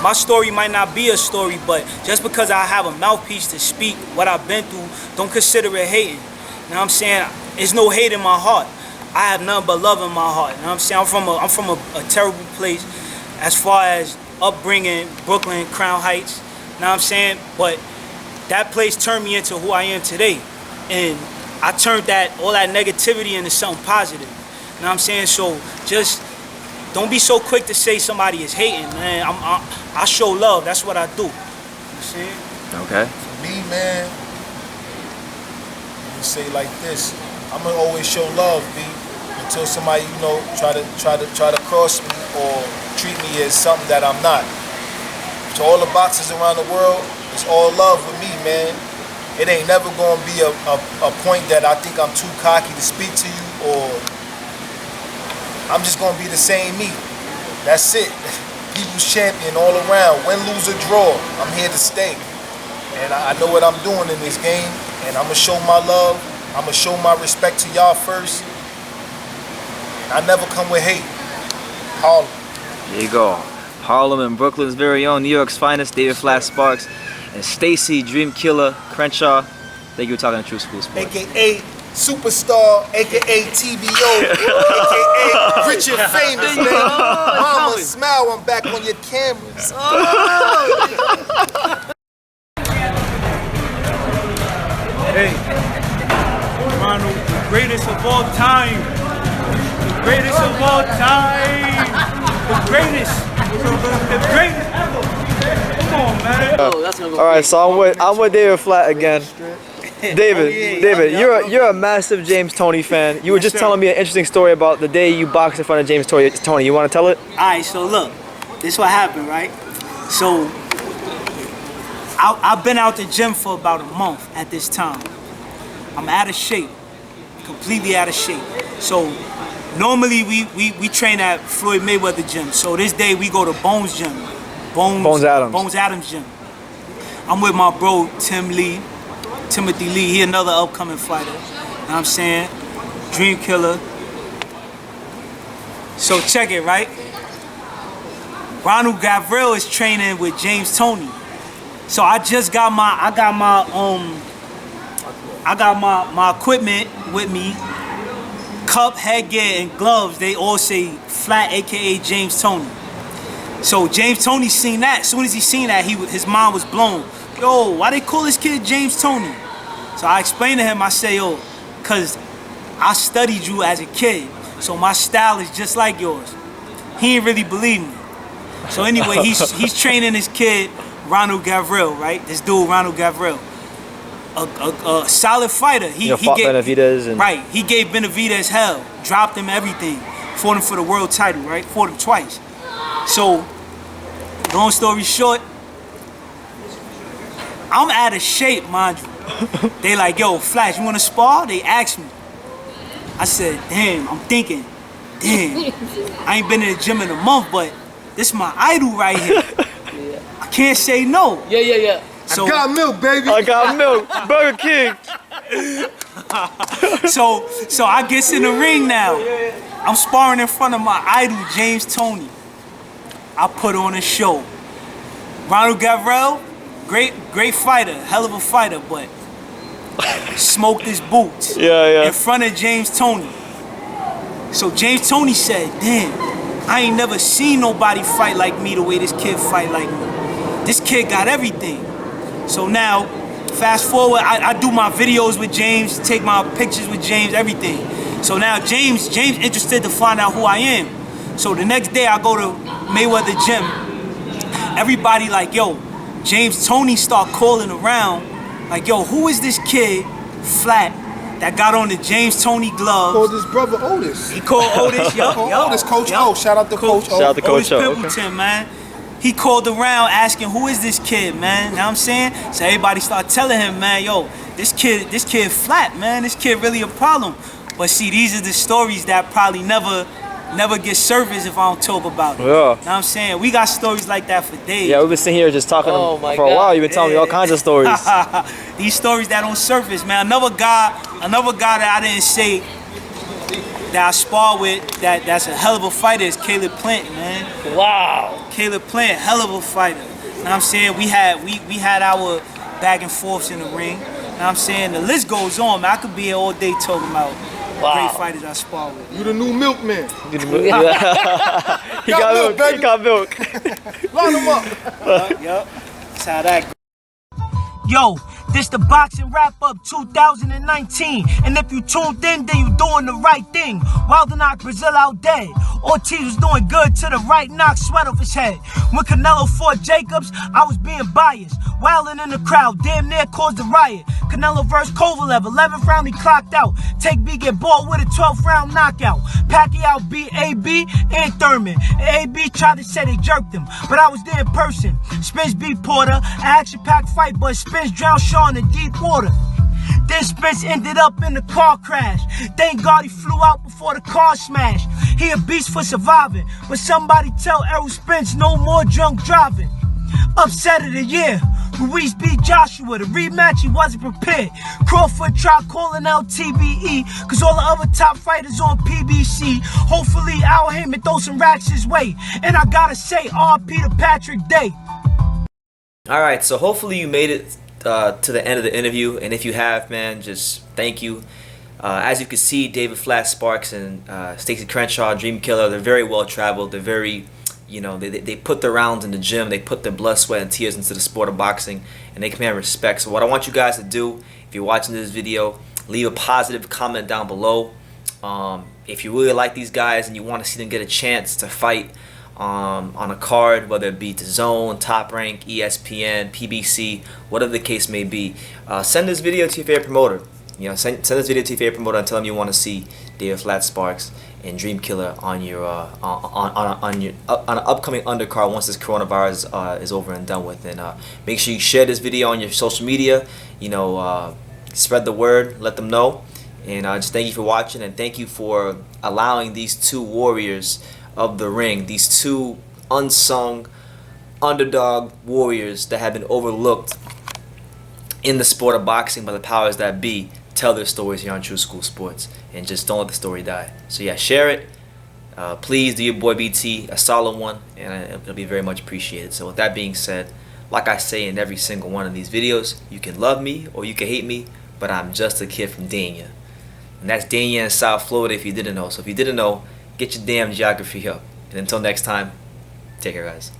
My story might not be a story, but just because I have a mouthpiece to speak what I've been through, don't consider it hating. You know what I'm saying? There's no hate in my heart. I have nothing but love in my heart. You know what I'm saying? I'm from a terrible place as far as upbringing, Brooklyn, Crown Heights. You know what I'm saying? But that place turned me into who I am today. And I turned all that negativity into something positive. You know what I'm saying? So just don't be so quick to say somebody is hating, man. I show love. That's what I do. You know what I'm saying? Okay. For me, man, you say like this. I'm gonna always show love, B, until somebody try to cross me or treat me as something that I'm not. To all the boxers around the world, it's all love with me, man. It ain't never gonna be a point that I think I'm too cocky to speak to you, or I'm just gonna be the same me. That's it. People's champion all around. Win, lose, or draw, I'm here to stay. And I know what I'm doing in this game, and I'm gonna show my love. I'm gonna show my respect to y'all first. I never come with hate. Harlem. There you go. Harlem and Brooklyn's very own, New York's finest, David Flat Sparks, and Stacey Dream Killa Crenshaw. Thank you for talking to True School Sports. AKA Superstar, AKA TBO, AKA Rich and Famous, man. Mama, smile, I'm back on your cameras. Hey, Ronald, the greatest of all time. The greatest of all time. The greatest. The greatest ever. Come on, man. Oh, that's gonna go All right, crazy. so I'm with David Flat again. David, you're a massive James Toney fan. You were just telling me an interesting story about the day you boxed in front of James Toney. You want to tell it? Alright, so look, this is what happened, right? So I've been out the gym for about a month at this time. I'm out of shape, completely out of shape. So normally we train at Floyd Mayweather gym. So this day we go to Bones gym, Bones Adams gym. I'm with my bro Timothy Lee. He another upcoming fighter. You know what I'm saying? Dream Killa. So check it, right? Ronald Gavril is training with James Toney. So I got my equipment with me. Cup, headgear, and gloves. They all say Flat, aka James Toney. So James Toney seen that. As soon as he seen that, his mind was blown. Yo, why they call this kid James Toney? So I explained to him, I say, yo, cause I studied you as a kid, so my style is just like yours. He ain't really believe me. So anyway, he's training this kid, Ronald Gavril, right? This dude, Ronald Gavril. A solid fighter. He fought Benavidez and... Right, he gave Benavidez hell, dropped him everything, fought him for the world title, right? Fought him twice. So, long story short, I'm out of shape, mind you. They like, yo, Flash, you wanna spar? They asked me. I said, damn, I'm thinking, damn, I ain't been in the gym in a month, but this is my idol right here. I can't say no. Yeah. So, I got milk, baby. I got milk. Burger King. so I gets in the ring now. I'm sparring in front of my idol, James Toney. I put on a show. Ronald Gavril, great fighter, hell of a fighter, but smoked his boots in front of James Toney. So James Toney said, damn, I ain't never seen nobody fight like me the way this kid fight like me. This kid got everything. So now, fast forward, I do my videos with James, take my pictures with James, everything. So now James interested to find out who I am. So the next day I go to Mayweather gym. Everybody like, yo, James Tony start calling around, like, yo, who is this kid, Flat, that got on the James Tony gloves? Called his brother Otis. He called Otis, yup. Otis, Coach O. Shout out to Coach O. Shout out to Coach O. Otis Pimpleton, man. He called around asking, who is this kid, man? Know what I'm saying? So everybody started telling him, man, yo, this kid Flat, man. This kid really a problem. But see, these are the stories that probably never get surfaced if I don't talk about it. Yeah. Know what I'm saying? We got stories like that for days. Yeah, we've been sitting here just talking for a while. You've been telling me all kinds of stories. These stories that don't surface, man. Another guy that I didn't say that I spar with, that's a hell of a fighter is Caleb Plant, man. Wow. Caleb Plant, hell of a fighter. You know what I'm saying? We had our back and forths in the ring. You know what I'm saying? The list goes on, man. I could be here all day talking about great fighters I spar with. You the new milkman. He got milk. He got milk. Line him up. Yup. That's how that goes. Yo, this the Boxing Wrap-Up 2019. And if you tuned in, then you doing the right thing. Wilder knocked Brazil out dead. Ortiz was doing good to the right, knocked sweat off his head. When Canelo fought Jacobs, I was being biased. Wilding in the crowd, damn near caused a riot. Canelo vs. Kovalev, 11th round he clocked out. Take B get bought with a 12th round knockout. Pacquiao beat AB and Thurman. AB tried to say they jerked him, but I was there in person. Spence beat Porter, an action-packed fight, but Spence drowned Sean in deep water. Then Spence ended up in a car crash. Thank God he flew out before the car smashed. He a beast for surviving, but somebody tell Errol Spence no more drunk driving. Upset of the year, Ruiz beat Joshua. The rematch, he wasn't prepared. Crawford tried calling out TBE, cause all the other top fighters on PBC. Hopefully Al Heyman throw some racks his way. And I gotta say, RP to Patrick Day. Alright, so hopefully you made it to the end of the interview, and if you have, man, just thank you. As you can see, David Flat Sparks and Stacel Crenshaw, Dream Killa, they're very well traveled. They're very, you know, they put their rounds in the gym. They put their blood, sweat, and tears into the sport of boxing, and they command respect. So what I want you guys to do, if you're watching this video, leave a positive comment down below. If you really like these guys and you want to see them get a chance to fight on a card, whether it be DAZN, Top Rank, ESPN, PBC, whatever the case may be, send this video to your favorite promoter. You know, send this video to your favorite promoter and tell them you want to see David Flat Sparks and Dream Killa on your on an upcoming undercard once this coronavirus is over and done with. And make sure you share this video on your social media. You know, spread the word, let them know. And just thank you for watching, and thank you for allowing these two warriors of the ring, these two unsung underdog warriors that have been overlooked in the sport of boxing by the powers that be, tell their stories here on True School Sports, and just don't let the story die. So yeah, share it. Please do your boy BT a solid one, and it'll be very much appreciated. So with that being said, like I say in every single one of these videos, you can love me or you can hate me, but I'm just a kid from Dania. And that's Dania in South Florida if you didn't know. So if you didn't know, get your damn geography up. And until next time, take care, guys.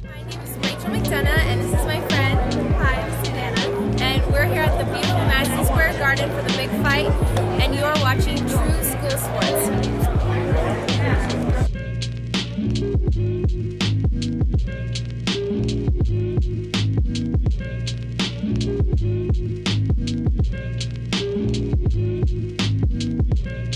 My name is Rachel McDonough, and this is my friend. Hi, I'm Susanna. And we're here at the beautiful Madison Square Garden for the big fight. And you are watching True School Sports.